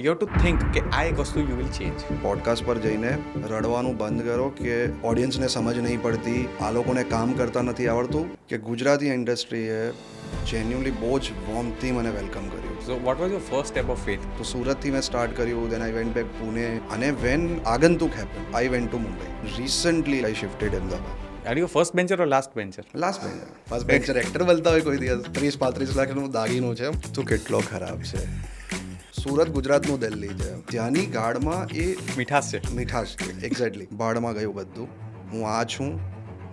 You have to think કે આ એક વસ્તુ યુ વિલ ચેન્જ. પોડકાસ્ટ પર જઈને રડવાનું બંધ કરો કે ઓડિયન્સને સમજ નહીં પડતી, આ લોકોને કામ કરતા નથી આવડતું, કે ગુજરાતી ઇન્ડસ્ટ્રીએ જેન્યુઅલી બહુ જ વોર્મથી મને વેલકમ કર્યું. So what was your first step of faith? તો સુરતથી મેં સ્ટાર્ટ કર્યું, then I went back Pune, અને when Aagantuk happen I went to Mumbai. Recently I shifted Ahmedabad. Are you first bencher or last bencher? Last bencher. First bencher actor બનતા હોય કોઈ દિવસ. 30-35 લાખનું દાગીનું છે, તું કેટલો ખરાબ છે. સુરત ગુજરાતનું દિલ્હી છે. ત્યાંની ગાઢમાં એ મીઠાશ છે. મીઠાશ છે. એક્ઝેક્ટલી બાળમાં ગયું બધું. હું આ છું,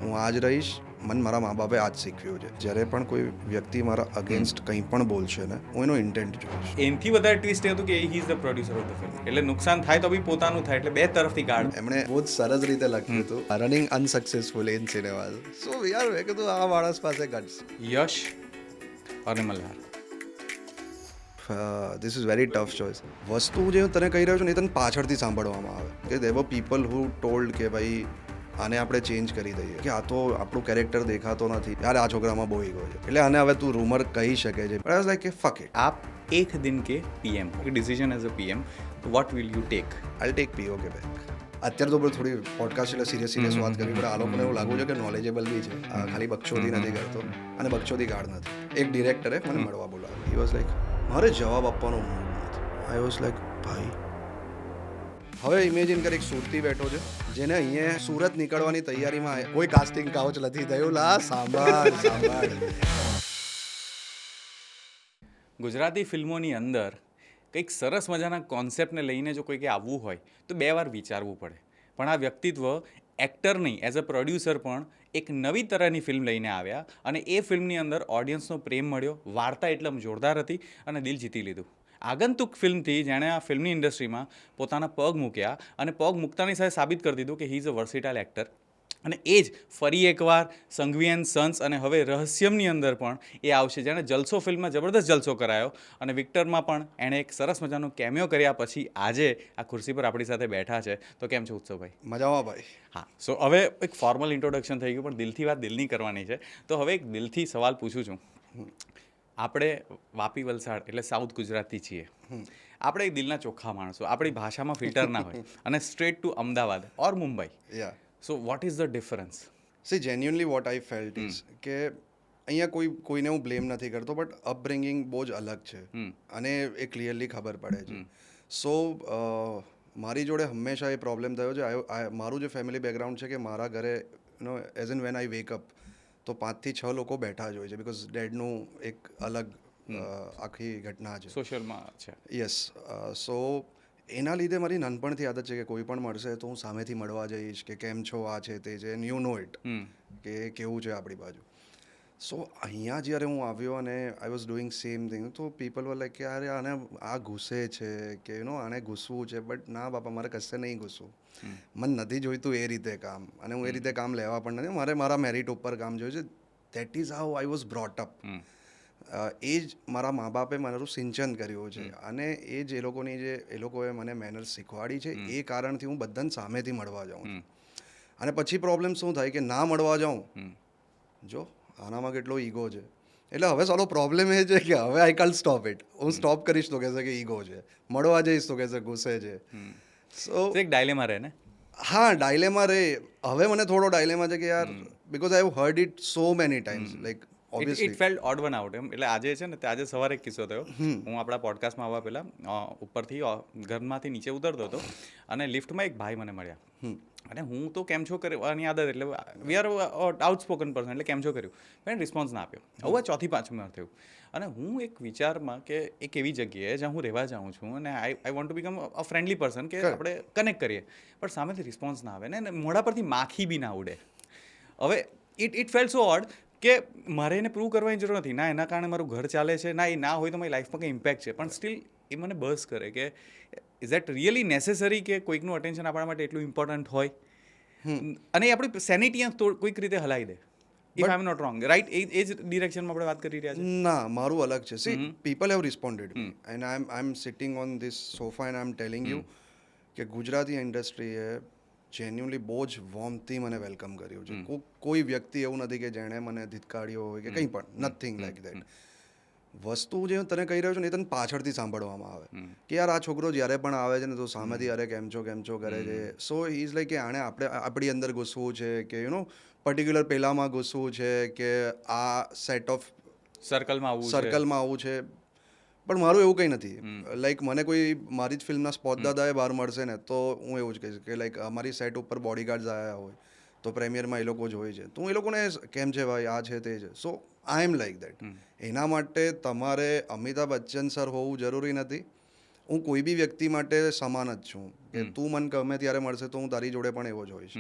હું આ જ રહીશ. મને મારા મા બાપે આ જ શીખવ્યું છે. જ્યારે પણ કોઈ વ્યક્તિ મારા અગેન્સ્ટ કંઈ પણ બોલશે ને, હું એનો ઇન્ટેન્ટ જોઈશ. એનથી વધારે ટ્વિસ્ટ એ હતું કે હી is the producer of the film. એટલે નુકસાન થાય તો બી પોતાનું થાય, એટલે બે તરફથી ગાઢ. એમણે બહુ જ સરસ રીતે લખ્યું હતું, રનિંગ અનસક્સેસફુલ ઇન સિનેમા. સો યાર મેં કીધું આ માણસ પાસે ગટ્સ. યશ અને Malhar. This is very tough choice. વસ્તુ જે હું તને કહી રહ્યો છું ને, એ તને પાછળથી સાંભળવામાં આવે કે દેર વર પીપલ હુ ટોલ્ડ કે ભાઈ આને આપણે ચેન્જ કરી દઈએ, કે આ તો આપણું કેરેક્ટર દેખાતો નથી યાર, આ છોકરામાં બહુ ઈગો છે, એટલે આને હવે તું રૂમર કહી શકે છે. બટ આઈ વોઝ લાઈક કે ફક ઇટ. आप एक दिन के PM, decision as a PM, तो what will you take? I take PoK back. અત્યારે તો થોડી પોડકાસ્ટ એટલે સિરિયસ વાત કરવી પડે. આ લોકોને એવું લાગવું છે કે નોલેજેબલ બી છે, ખાલી બક્ષોદી નથી કરતો, અને બક્ષોદી ગાઢ નથી. એક ડિરેક્ટરે મને મળવા બોલાવ્યો. હી વોઝ લાઈક મારે જવાબ આપવાનો મૂડ નથી. આઈ વોઝ લાઈક ભાઈ, હવે ઇમેજિન કર એક સુરતી બેઠો છે જેને અહીંયા સુરત નીકળવાની તૈયારીમાં કોઈ કાસ્ટિંગ કાઉચ નથી થયું. લા સાંભળ. ગુજરાતી ફિલ્મોની અંદર કંઈક સરસ મજાના કોન્સેપ્ટને લઈને જો કોઈકે આવવું હોય તો બે વાર વિચારવું પડે. પણ આ વ્યક્તિત્વ એક્ટર નહીં, એઝ અ પ્રોડ્યુસર પણ એક નવી તરહની ફિલ્મ લઈને આવ્યા, અને એ ફિલ્મની અંદર ઓડિયન્સનો પ્રેમ મળ્યો, વાર્તા એટલમ જોરદાર હતી અને દિલ જીતી લીધું. આગંતુક ફિલ્મથી જેણે આ ફિલ્મની ઇન્ડસ્ટ્રીમાં પોતાના પગ મૂક્યા, અને પગ મૂકતાની સાથે સાબિત કરી દીધું કે હી ઇઝ અ વર્સિટાઇલ એક્ટર. અને એ જ ફરી એકવાર સંઘવી એન્ડ સન્સ અને હવે રહસ્યમની અંદર પણ એ આવશે, જેણે જલસો ફિલ્મમાં જબરદસ્ત જલસો કરાયો, અને વિક્ટરમાં પણ એણે એક સરસ મજાનો કેમિયો કર્યા પછી આજે આ ખુરશી પર આપણી સાથે બેઠા છે. તો કેમ છે ઉત્સવભાઈ? મજામાં ભાઈ. હા, સો હવે એક ફોર્મલ ઇન્ટ્રોડક્શન થઈ ગયું, પણ દિલથી વાત દિલની કરવાની છે. તો હવે એક દિલથી સવાલ પૂછું છું. આપણે વાપી વલસાડ એટલે સાઉથ ગુજરાતથી છીએ. આપણે એક દિલના ચોખ્ખા માણસો, આપણી ભાષામાં ફિલ્ટર ના હોય, અને straight two Ahmedabad or Mumbai. Yeah so what is the difference? C genuinely what I felt is કે અહીંયા કોઈને હું બ્લેમ નથી કરતો, બટ અપબ્રિંગિંગ બહુ જ અલગ છે, અને એ ક્લિયરલી ખબર પડે છે. સો મારી જોડે હંમેશા એ પ્રોબ્લેમ થયો છે. મારું જે ફેમિલી બેકગ્રાઉન્ડ છે કે મારા ઘરે as in when I wake up તો 5 થી 6 લોકો બેઠા જ હોય છે, બિકોઝ ડેડનું એક અલગ આખી ઘટના છે, સોશિયલમાં છે. યસ. સો એના લીધે મારી નાનપણથી આદત છે કે કોઈ પણ મળશે તો હું સામેથી મળવા જઈશ, કે કેમ છો, આ છે તે છે, યુ નો ઇટ કે કેવું છે આપણી બાજુ. સો અહીંયા જ્યારે હું આવ્યો અને I was doing same thing, તો પીપલ વર લાઈક કે અરે આને આ ઘૂસે છે, કે આને ઘૂસવું છે. બટ ના બાપા, મારે કશે નહીં ઘૂસવું. મને નથી જોઈતું એ રીતે કામ, અને હું એ રીતે કામ લેવા પણ નથી. મારે મારા મેરિટ ઉપર કામ જોયું છે. That is how I was brought up. એ જ મારા મા બાપે મારું સિંચન કર્યું છે, અને એ જ એ લોકોએ મને મેનર્સ શીખવાડી છે. એ કારણથી હું બધાને સામેથી મળવા જાઉં છું. અને પછી પ્રોબ્લેમ શું થાય કે ના મળવા જાઉં, જો આનામાં કેટલો ઈગો છે. એટલે હવે સાલો પ્રોબ્લેમ એ છે કે હવે આઈ કાન્ટ સ્ટોપ ઇટ. હું સ્ટોપ કરીશ તો કહેશે કે ઈગો છે, મળવા જઈશ તો કહેશે ગુસ્સે છે. સો એક ડાયલેમા રહે ને. હા, ડાયલેમા રે. હવે મને થોડો ડાયલેમા છે કે યાર, because I have heard it so many times, like it felt odd one out એમ. એટલે આજે છે ને, આજે સવારે એક કિસ્સો થયો. હું આપણા પોડકાસ્ટમાં આવવા પહેલાં ઉપરથી ઘરમાંથી નીચે ઉતરતો હતો, અને લિફ્ટમાં એક ભાઈ મને મળ્યા. અને હું તો કેમ છો કરવાની આદત, એટલે વી આર આઉટસ્પોકન પર્સન, એટલે કેમ છો કર્યું, પણ રિસ્પોન્સ ના આપ્યો. હવે 4થી 5મી થયું, અને હું એક વિચારમાં કે એક એવી જગ્યાએ જ્યાં હું રહેવા જાઉં છું, અને આઈ want to become a friendly person, કે આપણે કનેક્ટ કરીએ, પણ સામેથી રિસ્પોન્સ ના આવે ને મોઢા પરથી માખી બી ના ઉડે. હવે ઇટ ફેલ્ટ સો ઓડ કે મારે એને પ્રૂવ કરવાની જરૂર નથી, ના એના કારણે મારું ઘર ચાલે છે, ના એ ના હોય તો મારી લાઈફમાં કંઈ ઇમ્પેક્ટ છે, પણ સ્ટીલ એ મને બસ કરે કે ઇઝ દેટ રિયલી નેસેસરી કે કોઈકનું અટેન્શન આપણા માટે એટલું ઇમ્પોર્ટન્ટ હોય, અને એ આપણી સેનિટી કોઈક રીતે હલાવી દે. If I am not wrong, right? એ જ ડિરેક્શનમાં આપણે વાત કરી રહ્યા છીએ. ના, મારું અલગ છે. See people have responded and I am sitting on this sofa and I am telling you કે ગુજરાતી ઇન્ડસ્ટ્રીએ જેન્યુઅલી બહુ જ વોર્મથી મને વેલકમ કર્યું છે. કોઈ વ્યક્તિ એવું નથી કે જેણે મને ધિતકાર્યો હોય કે કંઈ પણ, નથિંગ લાઈક દેટ. વસ્તુ જે હું તને કહી રહ્યો છું ને એ તને પાછળથી સાંભળવામાં આવે કે યાર આ છોકરો જ્યારે પણ આવે છે ને તો સામેથી અરે કેમ છો કરે છે. સો ઇઝ લાઈક કે આણે આપણી અંદર ઘૂસવું છે કે પર્ટિક્યુલર પેલામાં ઘૂસવું છે કે આ સેટ ઓફ સર્કલમાં આવવું છે. સર્કલમાં આવવું છે. પણ મારું એવું કંઈ નથી. લાઈક મને કોઈ મારી જ ફિલ્મના સ્પોતદાદાએ બહાર મળશે ને તો હું એવું જ કહીશ કે લાઈક અમારી સેટ ઉપર બોડીગાર્ડ્સ આવ્યા હોય તો પ્રેમિયરમાં એ લોકો જ હોય છે તો હું એ લોકોને કેમ છે ભાઈ આ છે તે છે. So I M like that. એના માટે તમારે અમિતાભ બચ્ચન સર હોવું જરૂરી નથી. હું કોઈ બી વ્યક્તિ માટે સમાન જ છું કે તું મને ગમે ત્યારે મળશે તો હું તારી જોડે પણ એવો જ હોઈશ.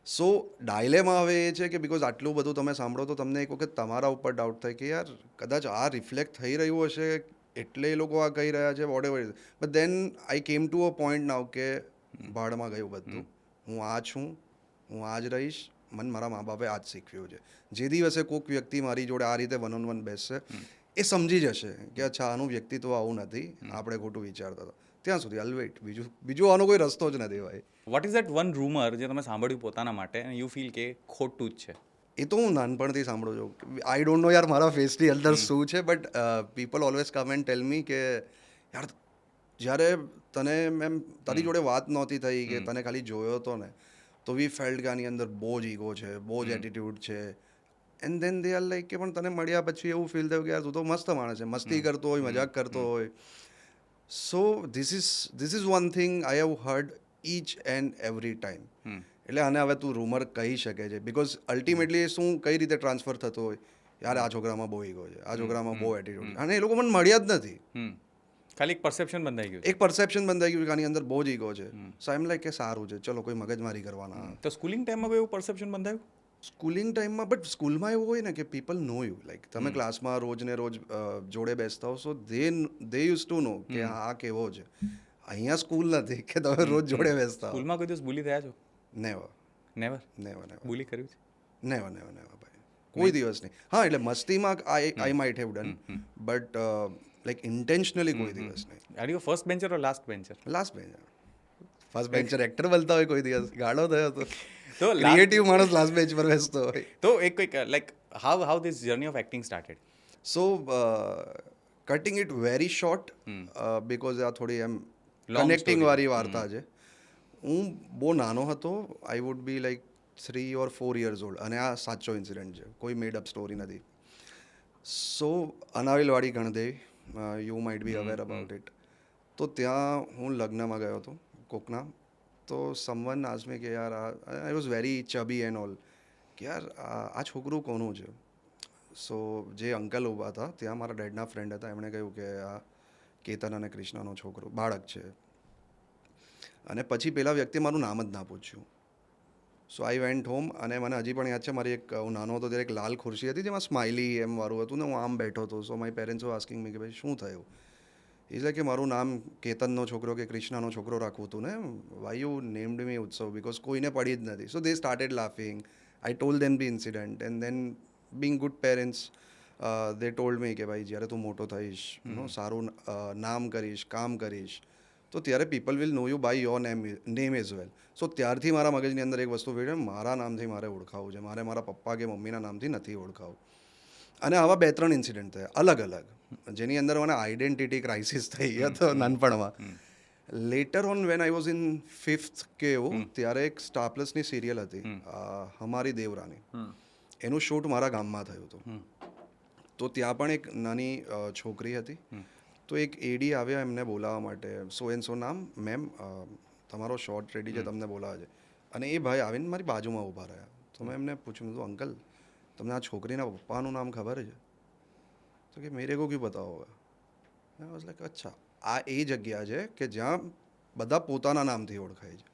સો ડાયલેમાં હવે એ છે કે બિકોઝ આટલું બધું તમે સાંભળો તો તમને એક વખત તમારા ઉપર ડાઉટ થાય કે યાર કદાચ આ રિફ્લેક્ટ થઈ રહ્યું હશે એટલે એ લોકો આ કહી રહ્યા છે whatever. But then I came to a point નાવ કે ભાડમાં ગયું બધું. હું આ છું, હું આ જ રહીશ. મને મારા મા બાપે આ જ શીખવ્યું છે. જે દિવસે કોઈક વ્યક્તિ મારી જોડે આ રીતે વન ઓન વન બેસશે એ સમજી જશે કે અચ્છા આનું વ્યક્તિત્વ આવું નથી, આપણે ખોટું વિચારતા હતા. ત્યાં સુધી આલ વેઇટ. બીજું આનો કોઈ રસ્તો જ નથી ભાઈ. What is that one rumour જે તમે સાંભળ્યું પોતાના માટે અને યુ ફીલ કે ખોટું જ છે? એ તો હું નાનપણથી સાંભળું છું. આઈ ડોન્ટ નો યાર મારા ફેસની અંદર શું છે but people always come and tell me કે યાર જ્યારે તને મેમ તારી જોડે વાત નહોતી થઈ કે તને ખાલી જોયો હતો ને તો વી ફેલ્ટ કે આની અંદર બહુ જ ઈગો છે, બહુ જ એટીટ્યૂડ છે. And then they are like કે પણ તને મળ્યા પછી એવું ફીલ થયું કે યાર તું તો મસ્ત માણસ છે, મસ્તી કરતો હોય, મજાક કરતો હોય. સો this is one thing I have hard each and every time. એટલે આને હવે તું રૂમર કહી શકે છે બિકોઝ અલ્ટિમેટલી શું કઈ રીતે ટ્રાન્સફર થતો હોય યાર આ છોકરામાં બહુ ઈગો છે, આ છોકરામાં બહુ એટીટ્યુડ છે. અને એ લોકો મને મળ્યા જ નથી. ખાલી એક પરસેપ્શન બંધાઈ ગયું. એક પરસેપ્શન બંધાઈ ગયું કે આની અંદર બહુ જ ઈગો છે. સો એમ લાઈક કે સારું છે, ચલો કોઈ મગજમારી કરવાના. તો સ્કૂલિંગ ટાઈમમાં કોઈ એવું પરસેપ્શન બંધાયું? સ્કૂલિંગ ટાઈમમાં બટ સ્કૂલમાં એવું હોય ને કે પીપલ નો યુ લાઈક તમે ક્લાસમાં રોજ ને રોજ જોડે બેસતા હો સો દે યુઝ ટુ નો કે આ કેવો છે. અહીંયા સ્કૂલ નથી કે તમે રોજ જોડે બેસતા હો. સ્કૂલમાં કોઈ દિવસ બુલી થયા છો? Never never. Never never bully કર્યું છે? નેવર નેવર નેવર ભાઈ, કોઈ દિવસ નહીં. હા એટલે મસ્તીમાં I might have done but like intentionally કોઈ દિવસ નહીં. Are you first bencher or last bencher? Last bencher. First bencher actor બનતા હોય કોઈ દિવસ ગાળો થયો તો તો ક્રિએટિવ માણસ લાસ્ટ બેન્ચ પર બેસતો હોય. તો એક કોઈક like how this journey of acting started? So cutting it very short because આ થોડી એમ કનેક્ટિંગ વાળી વાર્તા છે. હું બહુ નાનો હતો. આઈ would be like 3 or 4 years old અને આ સાચો ઇન્સિડન્ટ છે, કોઈ મેડ અપ સ્ટોરી નથી. So Anavilwadi Gandevi, you might be aware about it. તો ત્યાં હું લગ્નમાં ગયો હતો કોકના. તો સમવન આસ્ક્ડ મી કે યાર I was very chubby and all કે યાર આ છોકરું કોનું છે. સો જે અંકલ ઊભા હતા ત્યાં મારા ડેડના ફ્રેન્ડ હતા, એમણે કહ્યું કે આ કેતન અને કૃષ્ણનો છોકરો બાળક છે. અને પછી પેલા વ્યક્તિએ મારું નામ જ ના પૂછ્યું. સો આઈ વેન્ટ હોમ અને મને હજી પણ યાદ છે મારી એક હું નાનો હતો ત્યારે એક લાલ ખુરશી હતી જેમાં સ્માઇલી એમ વાળું હતું ને હું આમ બેઠો હતો. So my parents were asking me કે ભાઈ શું થયું. ઇઝ લાઈક કે મારું નામ કેતનનો છોકરો કે કૃષ્ણનો છોકરો રાખવું હતું ને, વાય યુ નેમ્ડ મી ઉત્સવ બિકોઝ કોઈને પડી જ નથી. So they started laughing. I told them the incident and then being good parents they told me કે ભાઈ જ્યારે તું મોટો થઈશ, સારું નામ કરીશ, કામ કરીશ તો ત્યારે people will know you by your name as well. So ત્યારથી મારા મગજની અંદર એક વસ્તુ ફેરવી, મારા નામથી મારે ઓળખાવું છે, મારે મારા પપ્પા કે મમ્મીના નામથી નથી ઓળખાવું. અને આવા 2-3 ઇન્સિડન્ટ થયા અલગ અલગ જેની અંદર મને આઈડેન્ટિટી ક્રાઇસિસ થઈ હતો નાનપણમાં. Letter on when I was in 5th કે એવું ત્યારે એક સ્ટાર પ્લસની સિરિયલ હતી હમારી દેવરાની. એનું શૂટ મારા ગામમાં થયું હતું. તો ત્યાં પણ એક નાની છોકરી હતી. તો એક એડી આવ્યા એમને બોલાવવા માટે, સો એન્ડ સો નામ, મેમ તમારો શોર્ટ રેડી છે, તમને બોલાવે છે. અને એ ભાઈ આવીને મારી બાજુમાં ઊભા રહ્યા. તો મેં એમને પૂછ્યું હતું અંકલ તમને આ છોકરીના પપ્પાનું નામ ખબર છે? તો કે મેરે કો ક્યું પતા હોગા. આઈ વોઝ લાઈક અચ્છા આ એ જગ્યા છે કે જ્યાં બધા પોતાના નામથી ઓળખાય છે.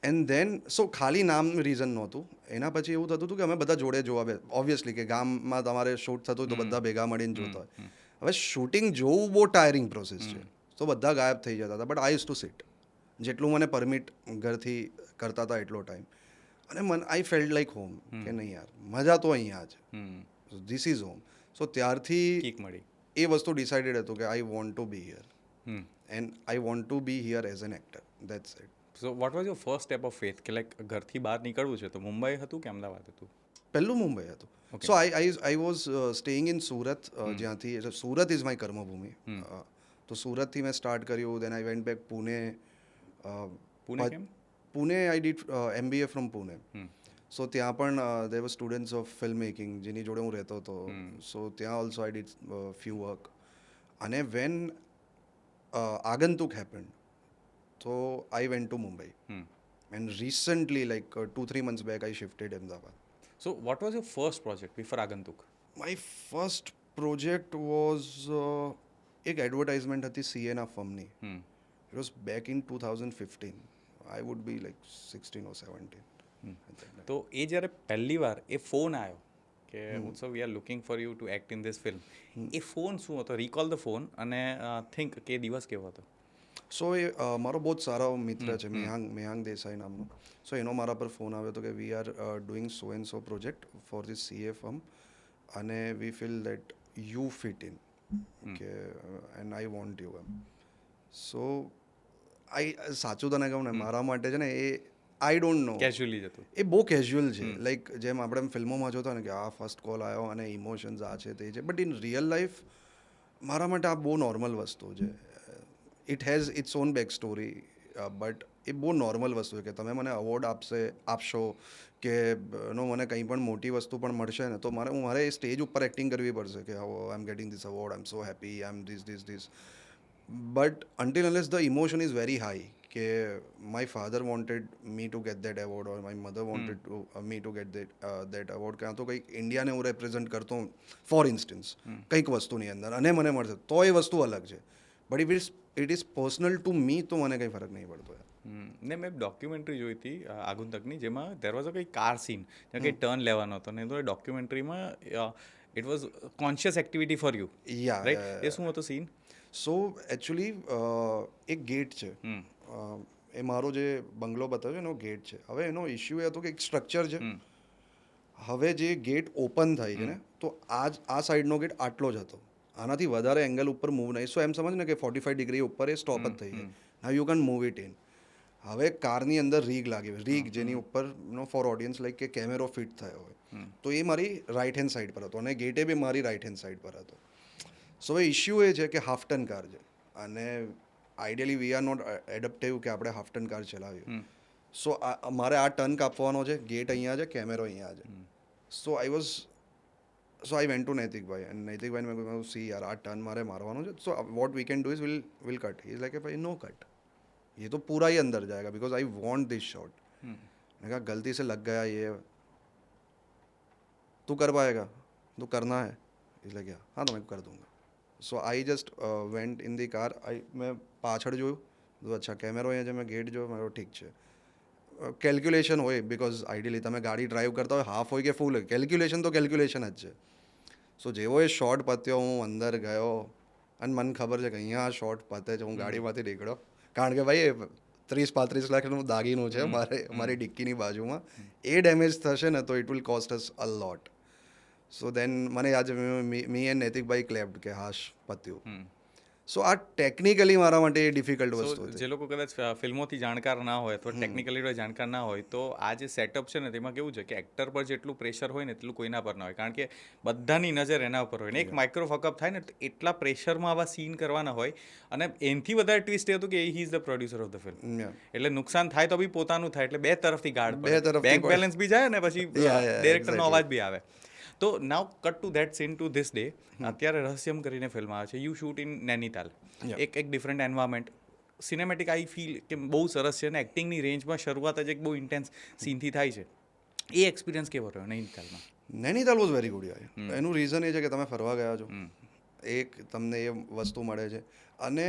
એન્ડ દેન સો ખાલી નામ રીઝન નહોતું. એના પછી એવું થતું હતું કે અમે બધા જોડે જોવા ઓબ્વિયસલી કે ગામમાં તમારે શૂટ થતું હોય તો બધા ભેગા મળીને જોતા હોય. હવે શૂટિંગ જોવું બહુ ટાયરિંગ પ્રોસેસ છે. તો બધા ગાયબ થઈ જતા હતા but I use to sit જેટલું મને પરમિટ ઘરથી કરતા હતા એટલો ટાઈમ. અને આઈ ફેલ્ટ લાઈક હોમ કે નહીં યાર મજા તો અહીંયા જ, ધીસ ઇઝ હોમ. સો ત્યારથી એ વસ્તુ ડિસાઇડેડ હતું કે I want to be here and I want to be here as an actor. That's it. So what was your first step of faith કે લાઈક ઘરથી બહાર નીકળવું છે તો મુંબઈ હતું કે અમદાવાદ હતું? પહેલું મુંબઈ હતું. So I was staying in Surat, જ્યાંથી એટલે સુરત ઇઝ માય કર્મભૂમિ. તો સુરતથી મેં સ્ટાર્ટ કર્યું, then I went back Pune. Pune કેમ? Pune I did MBA from Pune. So ત્યાં પણ there were students of film making જેની જોડે હું રહેતો હતો. સો ત્યાં also I did few work. અને વેન આગંતુક હેપન્ડ, તો I went to Mumbai. And recently like 2-3 months back I shifted Ahmedabad. So what was your first project before Agantuk? My first project was એક advertisement હતી સીએના ફર્મની. It was back in 2015. I would be like 16 or 17. તો એ જ્યારે પહેલી વાર એ phone આવ્યો કે ઉત્સવ we are looking for you two act in this film, A phone શું હતો? રિકોલ ધ ફોન અને થિંક કે દિવસ કેવો હતો? સો એ મારો બહુ જ સારો મિત્ર છે, મેહાંગ દેસાઈ નામનો. સો એનો મારા પર ફોન આવ્યો હતો કે we are doing so and so project for this CA firm અને we feel that you fit in, કે એન્ડ આઈ વોન્ટ યુ એમ. સો સાચું તને કહું ને, મારા માટે છે ને એ આઈ ડોન્ટ નો, કેઝ્યુઅલી જ હતું. એ બહુ કેઝ્યુઅલ છે. લાઈક જેમ આપણે ફિલ્મોમાં જોતા ને કે આ ફર્સ્ટ કોલ આવ્યો અને ઇમોશન્સ આ છે તે છે, બટ ઇન રિયલ લાઈફ મારા માટે આ બહુ નોર્મલ વસ્તુ છે. It has its own back story, but એ બહુ નોર્મલ વસ્તુ છે કે તમે મને અવોર્ડ આપશો કે મને કંઈ પણ મોટી વસ્તુ પણ મળશે ને, તો મારે એ સ્ટેજ ઉપર એક્ટિંગ કરવી પડશે કે I am getting this award, I am so happy, I am this. But until unless the emotion is very high, કે my father wanted me to get that award or my mother wanted me to get that award, કાં તો કંઈક ઇન્ડિયાને હું represent કરતો હું four instance કંઈક વસ્તુની અંદર અને મને મળશે તો એ વસ્તુ અલગ છે. But it is personal to me, તો મને કંઈ ફરક નહીં પડતો. ને મેં ડોક્યુમેન્ટરી જોઈ હતી આગુંતકની, જેમાં દેર વોઝ અ કંઈ કાર સીન જ્યાં કંઈ ટર્ન લેવાનો હતો, ને તો એ ડોક્યુમેન્ટરીમાં it was conscious activity for you, right? એ શું હતો સીન? સો એકચ્યુઅલી એક ગેટ છે, એ મારો જે બંગલો બતાવ્યો એનો ગેટ છે. હવે એનો ઇશ્યુ એ હતો કે એક સ્ટ્રક્ચર છે, હવે જે ગેટ ઓપન થાય છે ને, તો આ સાઈડનો ગેટ આટલો જ હતો, આનાથી વધારે એંગલ ઉપર મૂવ નહીં. સો એમ સમજ ને કે 45 ડિગ્રી ઉપર એ સ્ટોપ જ થઈ જાય. Now you can move it in. હવે કારની અંદર રીગ લાગી હોય, રીગ જેની ઉપર ફોર ઓડિયન્સ લાઈક કે કેમેરો ફિટ થયો હોય, તો એ મારી રાઈટ હેન્ડ સાઈડ પર હતો અને ગેટે બી મારી રાઈટ હેન્ડ સાઈડ પર હતો. સો હવે ઇશ્યુ એ છે કે હાફ ટન કાર છે અને આઈડિયલી વી આર નોટ એડપ્ટિવ કે આપણે હાફ ટન કાર ચલાવીએ. સો મારે આ ટર્ન કાપવાનો છે, ગેટ અહીંયા છે, કેમેરો અહીંયા છે. સો આઈ વેન્ટ ટુ નૈતિકભાઈ, અને નૈતિકભાઈને મેં કહ્યું સી યાર, આ ટર્ન મારે મારવાનો છે, so what we can do is will cut. Is like ભાઈ નો कट, ये तो पूरा ही अंदर जाएगा because I want this shot. मैंने कहा गलती से लग गया ये, तू कर पाएगा, तू करना है, इसलिए क्या, हाँ तो मैं कर दूंगा. So I just went in the car. મેં પાછળ જોયું તો અચ્છા કેમેરો અહીંયા છે, મેં ગેટ જોયો, મારો ઠીક છે. કેલ્ક્યુલેશન હોય, બિકોઝ આઈડિયલી તમે ગાડી ડ્રાઈવ કરતા હોય, હાફ હોય કે ફૂલ હોય, કેલ્ક્યુલેશન તો કેલ્ક્યુલેશન જ છે. સો જેવો એ શોર્ટ પત્યો, હું અંદર ગયો અને મને ખબર છે કે અહીંયા આ શોર્ટ પતે છે, હું ગાડીમાંથી નીકળ્યો, કારણ કે ભાઈ 30-35 લાખનું દાગીનું છે મારી ડિક્કીની બાજુમાં, એ ડેમેજ થશે ને તો ઇટ વિલ કોસ્ટ અસ અ લોટ. સો દેન મને યાદ છે, મી એન્ડ નૈતિકભાઈ ક્લેપ્ડ કે હાશ પત્યું. સો આ ટેકનિકલી મારા માટે એ ડિફિકલ્ટ વસ્તુ હતી. જે લોકો કદાચ ફિલ્મોથી જાણકાર ના હોય અથવા ટેકનિકલી જાણકાર ના હોય, તો આ જે સેટઅપ છે ને તેમાં કેવું છે કે એક્ટર પર જેટલું પ્રેશર હોય ને એટલું કોઈના પર ના હોય, કારણ કે બધાની નજર એના ઉપર હોય ને એક માઇક્રો ફકઅપ થાય ને એટલા પ્રેશરમાં આવા સીન કરવાના હોય. અને એનથી વધારે ટ્વિસ્ટ એ હતું કે હી is the producer of the film, એટલે નુકસાન થાય તો બી પોતાનું થાય, એટલે બે તરફથી ગાર્ડ પડે, બેંક બેલેન્સ બી જાય ને પછી ડિરેક્ટરનો અવાજ બી આવે. તો now cut to that scene to this day. અત્યારે રહસ્યમ કરીને ફિલ્મ આવે છે, યુ શૂટ ઇન નૈનીતાલ, એક different environment, cinematic I feel કે બહુ સરસ છે અને એક્ટિંગની રેન્જમાં શરૂઆત જ એક બહુ ઇન્ટેન્સ સીનથી થાય છે. એ એક્સપિરિયન્સ કેવો રહ્યો નૈનીતાલમાં? નૈનીતાલ વોઝ વેરી ગુડ યાર. એનું રીઝન એ છે કે તમે ફરવા ગયા છો, એક તમને એ વસ્તુ મળે છે. અને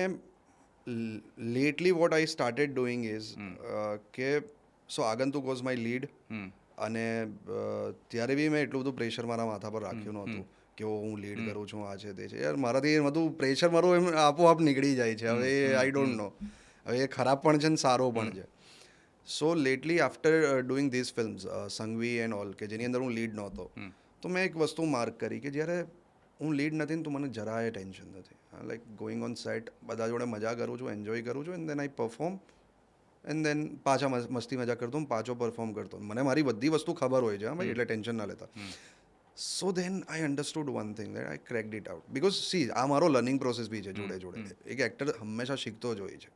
લેટલી what I started doing is કે સો આગંતુક વોઝ માય લીડ, અને ત્યારે બી મેં એટલું બધું પ્રેશર મારા માથા પર રાખ્યું નહોતું કે હું લીડ કરું છું, આ છે તે છે. યાર મારાથી એ બધું પ્રેશર મારું એમ આપોઆપ નીકળી જાય છે. હવે આઈ ડોન્ટ નો, હવે એ ખરાબ પણ છે ને સારો પણ છે. So lately after doing this films Sanghvi and all, કે જેની અંદર હું લીડ નહોતો, તો મેં એક વસ્તુ માર્ક કરી કે જ્યારે હું લીડ નથી ને તો મને જરાય ટેન્શન નથી. લાઈક ગોઈંગ ઓન સેટ, બધા જોડે મજા કરું છું, એન્જોય કરું છું, and then I perform and then પાછા મસ્તી મજા કરતો પાછો પરફોર્મ કરતો મને મારી બધી વસ્તુ ખબર હોય છે હા ભાઈ એટલે ટેન્શન ના લેતા so then I understood one thing that I cracked it out because see આ મારો લર્નિંગ પ્રોસેસ બી છે જોડે જોડે એક એક્ટર હંમેશા શીખતો જ હોય છે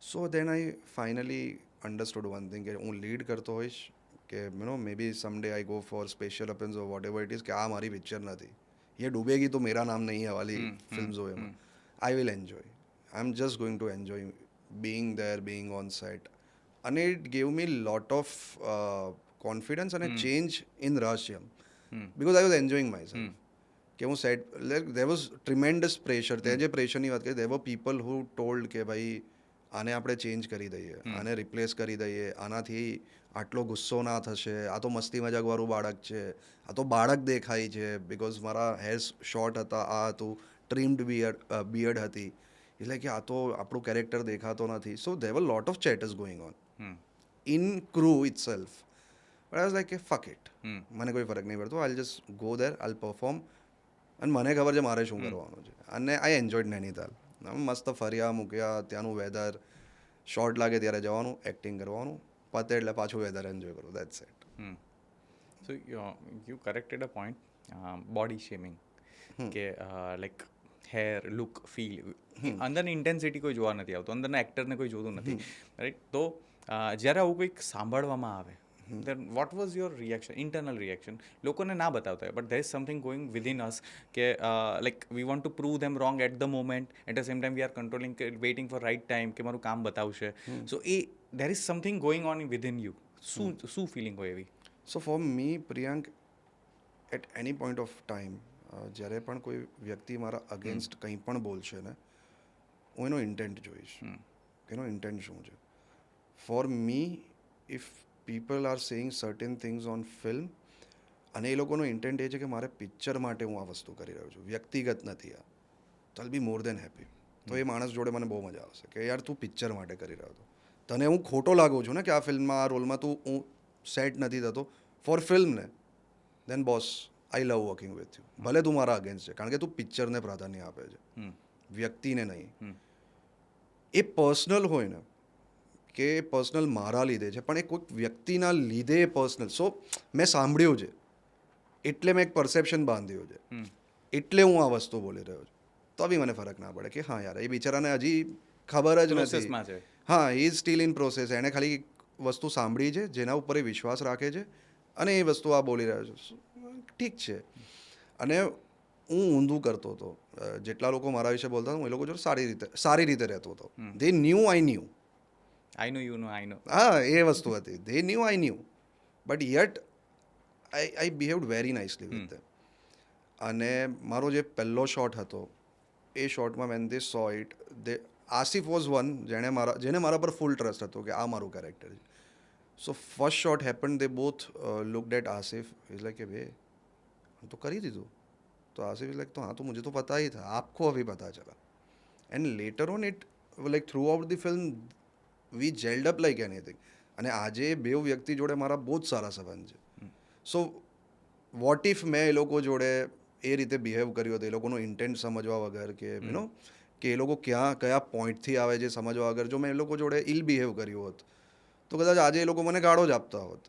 so then I finally understood one thing કે હું લીડ કરતો હોઈશ કે you know may be someday I go for special appearance or whatever it is કે આ મારી પિક્ચર નથી ये डूबेगी तो मेरा नाम नहीं है वाली फिल्म्स हो एમાં I will enjoy I am just going to enjoy being there being on set અને it gave me lot of confidence અને change in Rahasyam because I was enjoying myself કે હું set there was tremendous pressure તે જે પ્રેશરની વાત કરી દેર વર people who told કે ભાઈ આને આપણે ચેન્જ કરી દઈએ આને રિપ્લેસ કરી દઈએ આનાથી આટલો ગુસ્સો ના થશે આ તો મસ્તી મજાકવાળું બાળક છે આ તો બાળક દેખાય છે બિકોઝ મારા હેર્સ શોર્ટ હતા આ હતું ટ્રીમ્ડ બિયર્ડ હતી એટલે કે આ તો આપણું કેરેક્ટર દેખાતો નથી so there were lot of chatters going on in crew itself but I was like કે ફક ઇટ મને કોઈ ફરક નહીં પડતો I just go there I perform અને મને ખબર છે મારે શું કરવાનું છે અને આઈ એન્જોયડ નૈનીતાલ મસ્ત ફર્યા મૂક્યા ત્યાંનું વેધર શોર્ટ લાગે ત્યારે જવાનું એક્ટિંગ કરવાનું પતે એટલે પાછું વેધર એન્જોય કરું that's it so you corrected a point body shaming કે લાઈક હેર લુક ફીલ અંદરની ઇન્ટેન્સિટી કોઈ જોવા નથી આવતું અંદરના એક્ટરને કોઈ જોતું નથી રાઈટ તો જ્યારે આવું કંઈક સાંભળવામાં આવે then what was your reaction internal reaction લોકોને ના બતાવતા હોય but there is something going within us કે like we want to prove them wrong at the moment at the same time we are controlling waiting for right time કે મારું કામ બતાવશે so there is something going on within you શું feeling હોય એવી so for me Priyank at any point of time જ્યારે પણ કોઈ વ્યક્તિ મારા અગેન્સ્ટ કંઈ પણ બોલશે ને હું એનો ઇન્ટેન્ટ જોઈશ એનો ઇન્ટેન્ટ શું છે for me if people are saying certain things on film અને એ લોકોનો ઇન્ટેન્ટ એ છે કે મારે પિક્ચર માટે હું આ વસ્તુ કરી રહ્યો છું વ્યક્તિગત નથી આ તો આલ બી મોર દેન હેપી તો એ માણસ જોડે મને બહુ મજા આવશે કે યાર તું પિક્ચર માટે કરી રહ્યો હતો તને હું ખોટો લાગુ છું ને કે આ ફિલ્મમાં આ રોલમાં તું હું સેટ નથી થતો ફોર ફિલ્મ ને then boss I love working with you ભલે તું મારા અગેન્સ્ટ છે કારણ કે તું પિક્ચરને પ્રાધાન્ય આપે છે વ્યક્તિને નહીં એ પર્સનલ હોય ને કે પર્સનલ મારા લીધે છે પણ એ કોઈક વ્યક્તિના લીધે પર્સનલ સો મેં સાંભળ્યું છે એટલે મેં એક પરસેપ્શન બાંધ્યું છે એટલે હું આ વસ્તુ બોલી રહ્યો છું તો બી મને ફરક ના પડે કે હા યાર એ બિચારાને હજી ખબર જ નથી હા ઇઝ સ્ટીલ ઇન પ્રોસેસ એણે ખાલી વસ્તુ સાંભળી છે જેના ઉપર એ વિશ્વાસ રાખે છે અને એ વસ્તુ આ બોલી રહ્યો છે ઠીક છે અને હું ઊંધું કરતો હતો જેટલા લોકો મારા વિશે બોલતા હતા હું એ લોકો જોડે સારી રીતે રહેતો હતો દે ન્યૂ આઈ ન્યૂ આઈ નો હા એ વસ્તુ હતી they knew I knew but yet I behaved very nicely with them અને મારો જે પહેલો શોટ હતો એ શોટમાં when they saw it Asif was one જેને મારા પર ફૂલ ટ્રસ્ટ હતો કે આ મારું કેરેક્ટર છે so first shot happen they both looked at Asif is like કે तो कर ही दी तू तो आसिफ लाइक तो हाँ तो मुझे तो पता ही था आपको अभी पता चला and later on it like throughout the film we gelled up like anything અને આજે બે વ્યક્તિ જોડે મારા બહુ જ સારા સંબંધ છે સો વોટ ઇફ મેં એ લોકો જોડે એ રીતે બિહેવ કર્યું હતું એ લોકોનો ઇન્ટેન્ટ સમજવા વગર કે યુ નો કે એ લોકો કયા પોઈન્ટથી આવે છે સમજવા વગર જો મેં એ લોકો જોડે ઇલ બિહેવ કર્યું હોત તો કદાચ આજે એ લોકો મને ગાળો જ આપતા હોત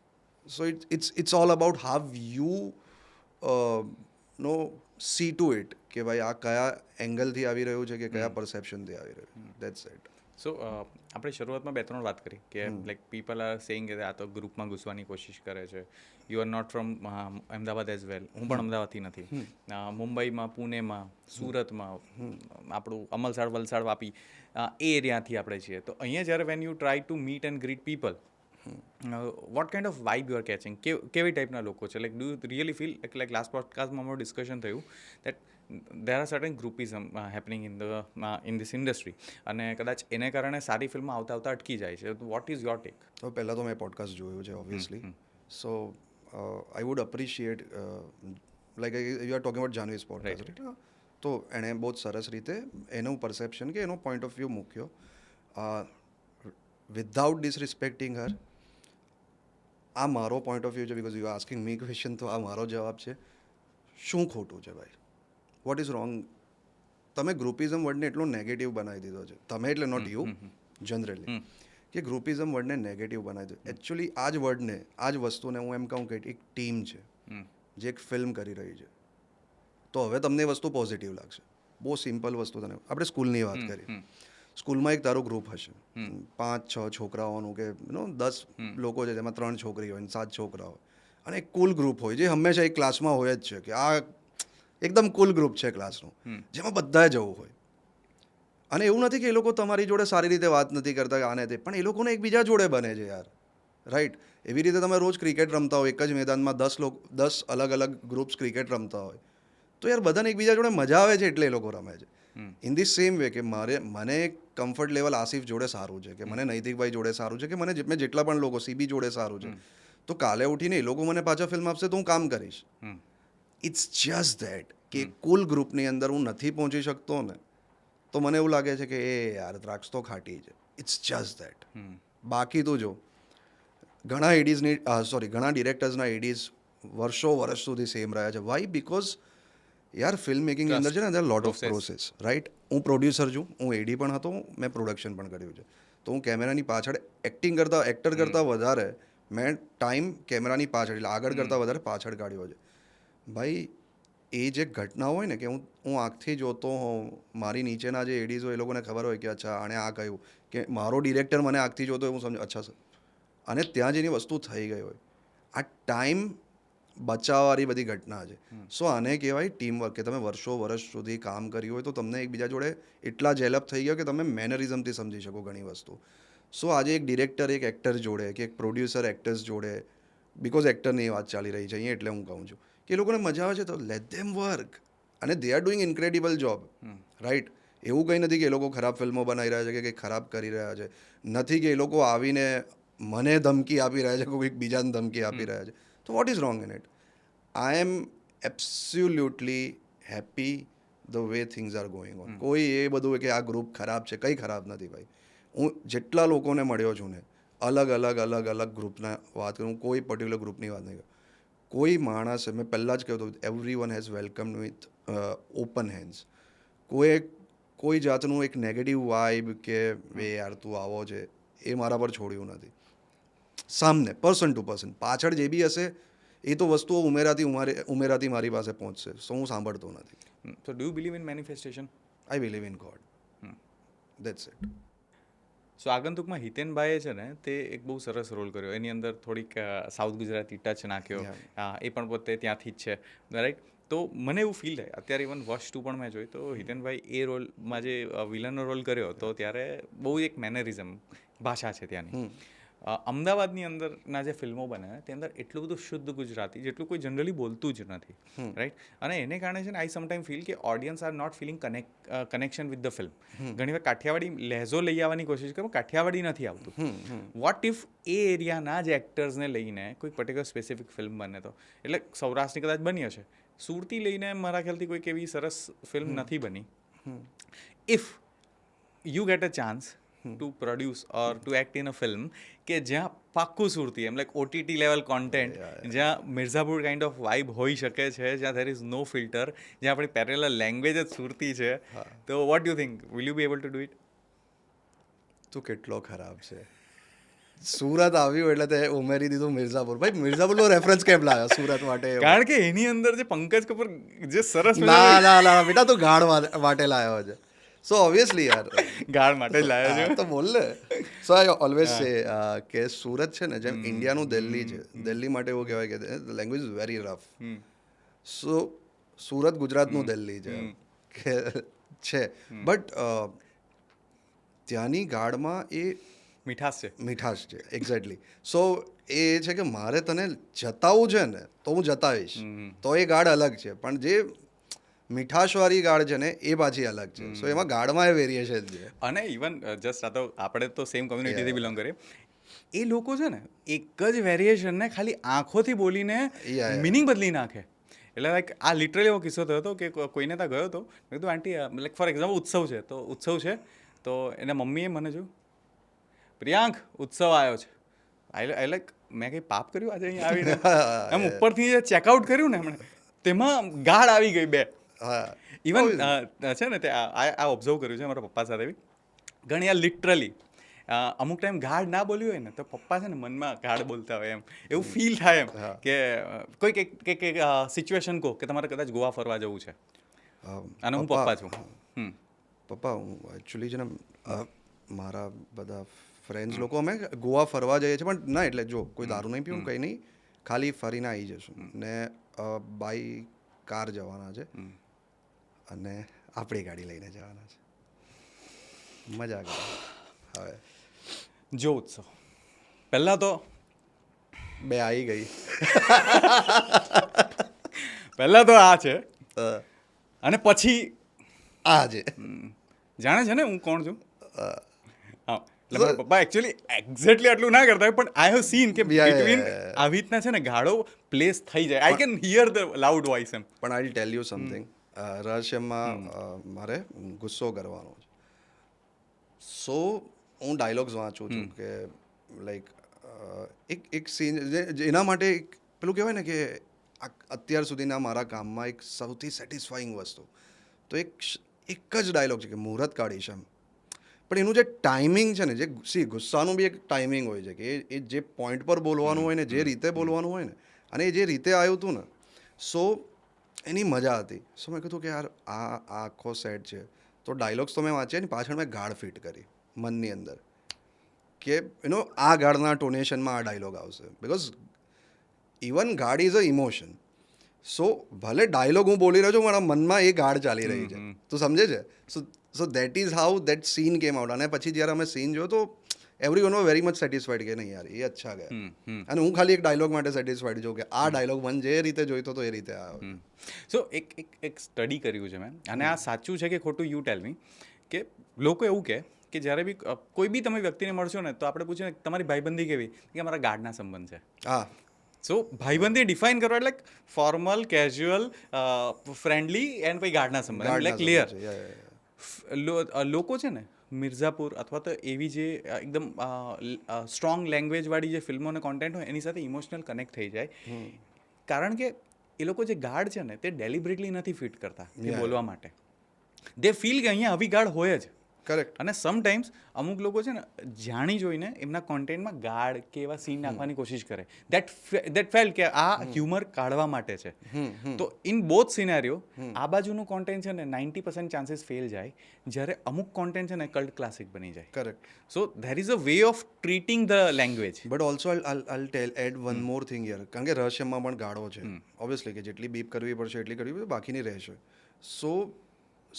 so it's all about how you know see to it કે ભાઈ આ કયા એંગલથી આવી રહ્યું છે કે કયા પરસેપ્શનથી આવી રહ્યું છે દેટ્સ ઇટ સો આપણે શરૂઆતમાં 2-3 વાત કરી કે લાઈક પીપલ આર સેઇંગ કે આ તો ગ્રુપમાં ઘૂસવાની કોશિશ કરે છે you are not from Ahmedabad as well હું પણ અમદાવાદથી નથી મુંબઈમાં પુણેમાં સુરતમાં આપણું અમલસાડ વલસાડ વાપી એ એરિયાથી આપણે છીએ તો અહીંયા જ્યારે when you try to meet and greet people what kind of vibe you are catching કેવી ટાઈપના લોકો છે like do you really feel like લાસ્ટ પોડકાસ્ટમાં અમારું ડિસ્કશન થયું that there are certain groupism happening in this industry અને કદાચ એને કારણે સારી ફિલ્મ આવતા અટકી જાય છે વોટ ઇઝ યોર ટેક તો પહેલાં તો મેં પોડકાસ્ટ જોયું છે obviously so I would appreciate like you are talking about Janhvi's podcast right તો એણે બહુ જ સરસ રીતે એનું પરસેપ્શન કે એનો પોઈન્ટ ઓફ વ્યૂ મૂક્યો વિધાઉટ ડિસરિસ્પેક્ટિંગ હર આ મારો પોઈન્ટ ઓફ વ્યૂ છે because you are asking me question તો આ મારો જવાબ છે શું ખોટું છે ભાઈ વોટ ઇઝ રોંગ તમે ગ્રુપિઝમ વર્ડને એટલો નેગેટિવ બનાવી દીધો છે તમે એટલે નોટ યુ જનરલી કે ગ્રુપિઝમ વર્ડને નેગેટિવ બનાવી દે. એકચ્યુઅલી આ જ વર્ડને, આ જ વસ્તુને હું એમ કહું કે એક ટીમ છે જે એક ફિલ્મ કરી રહી છે, તો હવે તમને એ વસ્તુ પોઝિટિવ લાગશે. બહુ સિમ્પલ વસ્તુ. તને આપણે સ્કૂલની વાત કરીએ. સ્કૂલમાં એક તારું ગ્રુપ હશે, 5-6 છોકરાઓનું કે 10 લોકો છે, જેમાં 3 છોકરી હોય ને 7 છોકરા હોય, અને એક કુલ ગ્રુપ હોય જે હંમેશા એક ક્લાસમાં હોય જ છે, કે આ એકદમ કુલ ગ્રુપ છે ક્લાસનું, જેમાં બધાએ જવું હોય. અને એવું નથી કે એ લોકો તમારી જોડે સારી રીતે વાત નથી કરતા આને તે, પણ એ લોકોને એકબીજા જોડે બને છે યાર, રાઈટ. એવી રીતે તમે રોજ ક્રિકેટ રમતા હોય, એક જ મેદાનમાં 10 અલગ અલગ ગ્રુપ્સ ક્રિકેટ રમતા હોય, તો યાર બધાને એકબીજા જોડે મજા આવે છે એટલે એ લોકો રમે છે. ઇન ધી સેમ વે કે મને કમ્ફર્ટ લેવલ આસિફ જોડે સારું છે, કે મને નૈતિકભાઈ જોડે સારું છે, કે મેં જેટલા પણ લોકો સીબી જોડે સારું છે, તો કાલે ઉઠીને એ લોકો મને પાછા ફિલ્મ આપશે તો હું કામ કરીશ. ઇટ્સ જસ્ટ ધેટ કે કુલ ગ્રુપની અંદર હું નથી પહોંચી શકતો ને, તો મને એવું લાગે છે કે એ યાર દ્રાક્ષ તો ખાટી છે. It's just that. બાકી તો જો ઘણા ઘણા ડિરેક્ટર્સના એડીઝ વર્ષ સુધી સેમ રહ્યા છે. વાય? બિકોઝ યાર ફિલ્મ મેકિંગની અંદર છે ને અંદર લોટ ઓફ પ્રોસેસ, રાઈટ. હું પ્રોડ્યુસર છું, હું એડી પણ હતો, મેં પ્રોડક્શન પણ કર્યું છે, તો હું કેમેરાની પાછળ એક્ટર કરતાં વધારે મેં ટાઈમ કેમેરાની પાછળ, એટલે આગળ કરતાં વધારે પાછળ કાઢ્યો છે. ભાઈ એ જે ઘટના હોય ને, કે હું આંખથી જોતો હોઉં, મારી નીચેના જે એડીઝ હોય એ લોકોને ખબર હોય કે અચ્છા આણે આ કહ્યું, કે મારો ડિરેક્ટર મને આંખથી જોતો હોય, હું સમજ અચ્છા સર, અને ત્યાં જેની વસ્તુ થઈ ગઈ હોય, આ ટાઈમ બચાવવાળી બધી ઘટના છે. સો આને કહેવાય ટીમવર્ક, કે તમે વર્ષ સુધી કામ કર્યું હોય તો તમને એકબીજા જોડે એટલા જેલઅપ થઈ ગયો કે તમે મેનરિઝમથી સમજી શકો ઘણી વસ્તુ. સો આજે એક ડિરેક્ટર એક એક્ટર જોડે, કે એક પ્રોડ્યુસર એક્ટર્સ જોડે, બિકોઝ એક્ટરની વાત ચાલી રહી છે અહીંયા એટલે હું કહું છું કે એ લોકોને મજા આવે છે તો લેટ ધેમ વર્ક, અને they are doing incredible job, right. એવું કંઈ નથી કે એ લોકો ખરાબ ફિલ્મો બનાવી રહ્યા છે કે કંઈક ખરાબ કરી રહ્યા છે. નથી કે એ લોકો આવીને મને ધમકી આપી રહ્યા છે, કોઈક બીજાને ધમકી આપી રહ્યા છે. તો what is wrong in it? I am absolutely happy the way things are going on. કોઈ એ બધું કે આ ગ્રુપ ખરાબ છે, કંઈ ખરાબ નથી ભાઈ. હું જેટલા લોકોને મળ્યો છું ને, અલગ અલગ ગ્રુપના વાત કરું, કોઈ પર્ટિક્યુલર ગ્રુપની વાત નહીં કરું, કોઈ માણસ, મેં પહેલાં જ કહ્યું હતું, every one has welcome with open hands. કોઈ જાતનું એક નેગેટિવ વાઇબ કે વે યાર તું આવો છે, એ મારા પર છોડ્યું નથી. સામને પર્સન ટુ પર્સન, પાછળ જે બી હશે એ તો વસ્તુઓ ઉમેરાતી મારી પાસે પહોંચશે, સો હું સાંભળતો નથી. So do you believe in manifestation? I believe in God. That's it. So આગંતુકમાં હિતેનભાઈએ છે ને તે એક બહુ સરસ રોલ કર્યો, એની અંદર થોડીક સાઉથ ગુજરાતી ટચ નાખ્યો, એ પણ પોતે ત્યાંથી જ છે, રાઈટ. તો મને એવું ફીલ થાય, અત્યારે ઇવન વોચ 2 પણ મેં જોઈ, તો હિતેનભાઈ એ રોલમાં જે વિલનનો રોલ કર્યો તો ત્યારે બહુ એક મેનરિઝમ ભાષા છે ત્યાંની. અમદાવાદની અંદરના જે ફિલ્મો બને તે અંદર એટલું બધું શુદ્ધ ગુજરાતી જેટલું કોઈ જનરલી બોલતું જ નથી, રાઈટ. અને એને કારણે છે ને આઈ સમટાઈમ ફીલ કે audience are not filling connection with the film. ઘણીવાર કાઠિયાવાડી લહેજો લઈ આવવાની કોશિશ કરો, કાઠિયાવાડી નથી આવતું. વોટ ઇફ એ એરિયાના જ એક્ટર્સને લઈને કોઈ પર્ટિક્યુલર સ્પેસિફિક ફિલ્મ બને તો, એટલે સૌરાષ્ટ્રની કદાચ બની હશે, સુરતી લઈને મારા ખ્યાલથી કોઈક એવી સરસ ફિલ્મ નથી બની. If you get a chance to produce or two act in a film કે જ્યાં પાક્કું સુરતી, એમ લાઈક ઓટીટી લેવલ કોન્ટેન્ટ, જ્યાં મિર્ઝાપુર કાઇન્ડ ઓફ વાઇબ હોઈ શકે છે, જ્યાં ધેર ઇઝ નો ફિલ્ટર, જ્યાં આપણી પેરેલલ લેંગ્વેજ જ સુરતી છે, તો what you think, will you be able to do it? તું કેટલો ખરાબ છે. સુરત આવ્યું એટલે તે ઉમેરી દીધું મિર્ઝાપુર. ભાઈ મિર્ઝાપુરનો રેફરન્સ કેમ લાવ્યો સુરત માટે? કારણ કે એની અંદર જે પંકજ કપૂર જે સરસ ના બેટા, તું ગાઢ માટે લાવ્યો છે. સો ઓબ્વિયસલી યાર ગાળ માટે જ લાવ્યો છે. તો બોલ ને. સો આઈ ઓલવેઝ સે કે સુરત છે ને જેમ ઇન્ડિયાનું દિલ્હી છે, દિલ્હી માટે એવું કહેવાય કે the language is very rough. So Surat ગુજરાતનું દિલ્હી છે, બટ ત્યાંની ગાળમાં એ મીઠાશ છે. એક્ઝેક્ટલી. સો એ છે કે મારે તને જતાવવું છે ને તો હું જતાવીશ, તો એ ગાઢ અલગ છે, પણ જે મીઠાશવાળી ગાઢ છે ને એ પાછી અલગ છે. સો એમાં ગાઢમાં એ વેરિએશન છે. અને ઇવન જસ્ટ આ તો આપણે તો સેમ કોમ્યુનિટીથી બિલોંગ કરીએ, એ લોકો છે ને એક જ વેરિએશનને ખાલી આંખોથી બોલીને મિનિંગ બદલી નાખે. એટલે લાઈક આ લિટરલી એવો કિસ્સો થયો હતો કે કોઈને ત્યાં ગયો હતો, મેં કીધું આંટી લાઈક ફોર એક્ઝામ્પલ ઉત્સવ છે તો એના મમ્મીએ મને જોયું, પ્રિયાંક ઉત્સવ આવ્યો છે. આઈ લાઈક મેં કંઈ પાપ કર્યું આજે અહીંયા આવીને? એમ ઉપરથી જે ચેકઆઉટ કર્યું ને એમણે, તેમાં ગાઢ આવી ગઈ બે. ઇવન છે ને તે આ ઓબ્ઝર્વ કર્યું છે મારા પપ્પા સાથે બી ઘણી આ લિટરલી અમુક ટાઈમ ગાઢ ના બોલ્યું હોય ને તો પપ્પા છે ને મનમાં ગાઢ બોલતા હોય એમ એવું ફીલ થાય એમ કે કોઈક એક સિચ્યુએશન કહો કે તમારે કદાચ ગોવા ફરવા જવું છે અને હું પપ્પા છું. પપ્પા હું એકચ્યુઅલી છે ને મારા બધા ફ્રેન્ડ્સ લોકો અમે ગોવા ફરવા જઈએ છીએ પણ ના એટલે જો કોઈ દારૂ નહીં પીવું કંઈ નહીં ખાલી ફરીને આવી જશું ને બાય કાર જવાના છે અને આપણી ગાડી લઈને જવાના છે મજા કરે હવે જો ઉત્સવ પહેલાં તો બે આવી ગઈ પહેલાં તો આ છે અને પછી આ છે જાણે છે ને હું કોણ છું. હા એટલે મારા પપ્પા એકચ્યુઅલી એક્ઝેક્ટલી આટલું ના કરતા હોય પણ આઈ હેવ સીન કે બિટવીન આવી રીતના છે ને ગાળો પ્લેસ થઈ જાય I can hear the loud voice એમ. પણ આઈ ટેલ યુ સમથિંગ રહસ્યમાં મારે ગુસ્સો કરવાનો છે. સો હું ડાયલોગ્સ વાંચું છું કે લાઈક એક સીન એના માટે એક પેલું કહેવાય ને કે અત્યાર સુધીના મારા કામમાં એક સૌથી સેટિસ્ફાઈંગ વસ્તુ તો એક જ ડાયલોગ છે કે મુહૂર્ત કાઢીશ એમ પણ એનું જે ટાઈમિંગ છે ને જે ગુસ્સાનું બી એક ટાઈમિંગ હોય છે કે એ જે પોઈન્ટ પર બોલવાનું હોય ને જે રીતે બોલવાનું હોય ને અને એ જે રીતે આવ્યું હતું ને સો એની મજા હતી. સો મેં કીધું કે યાર આ આખો સેટ છે તો ડાયલોગ્સ તો મેં વાંચ્યા ને પાછળ મેં ગાળ ફિટ કરી મનની અંદર કે આ ગાળના ટોનેશનમાં આ ડાયલોગ આવશે because even God is a emotion. So ભલે ડાયલોગ હું બોલી રહ્યો છું મારા મનમાં એ ગાળ ચાલી રહી છે તું સમજે છે. સો that is how that scene came out અને પછી જ્યારે અમે સીન જોયો તો every one very much satisfied કે નહીં યાર એ અચ્છા ગયા અને હું ખાલી એક ડાયલોગ માટે સેટિસ્ફાઈડ છું કે આ ડાયલોગ મને જે રીતે જોઈતો તો એ રીતે આવ્યો. સો એક સ્ટડી કર્યું છે મેં અને આ સાચું છે કે ખોટું યુ ટેલ મી કે લોકો એવું કે જ્યારે બી કોઈ બી તમે વ્યક્તિને મળશો ને તો આપણે પૂછીએ ને તમારી ભાઈબંધી કેવી કે અમારા ગાઢના સંબંધ છે. હા સો ભાઈબંધી ડિફાઇન કરવા એટલે ફોર્મલ કેઝ્યુઅલ ફ્રેન્ડલી એન્ડ પછી ગાઢના સંબંધ એટલે ક્લિયર. લોકો છે ને મિર્ઝાપુર અથવા તો એવી જે એકદમ સ્ટ્રોંગ લેંગ્વેજવાળી જે ફિલ્મો અને કોન્ટેન્ટ હોય એની સાથે ઇમોશનલ કનેક્ટ થઈ જાય કારણ કે એ લોકો જે ગાઢ છે ને તે ડેલિબરેટલી નથી ફિટ કરતા એ બોલવા માટે. દે ફીલ કે અહીંયા આવી ગાઢ હોય જ કરેક્ટ. અને સમટાઈમ્સ અમુક લોકો છે ને જાણી જોઈને એમના કોન્ટેન્ટમાં ગાઢ કે એવા સીન નાખવાની કોશિશ કરે દેટ ફેલ કે આ હ્યુમર કાઢવા માટે છે. તો ઇન બોથ સિનેરિયો આ બાજુનું કોન્ટેન્ટ છે ને 90% ચાન્સીસ ફેલ જાય જ્યારે અમુક કોન્ટેન્ટ છે ને કલ્ટ ક્લાસિક બની જાય. Correct. So there is a way of treating the language. But also I'll tell add one more thing યર કારણ કે રહસ્યમાં પણ ગાળો છે ઓબ્વિયસલી કે જેટલી બીપ કરવી પડશે એટલી કરવી પડશે બાકીની રહેશે. સો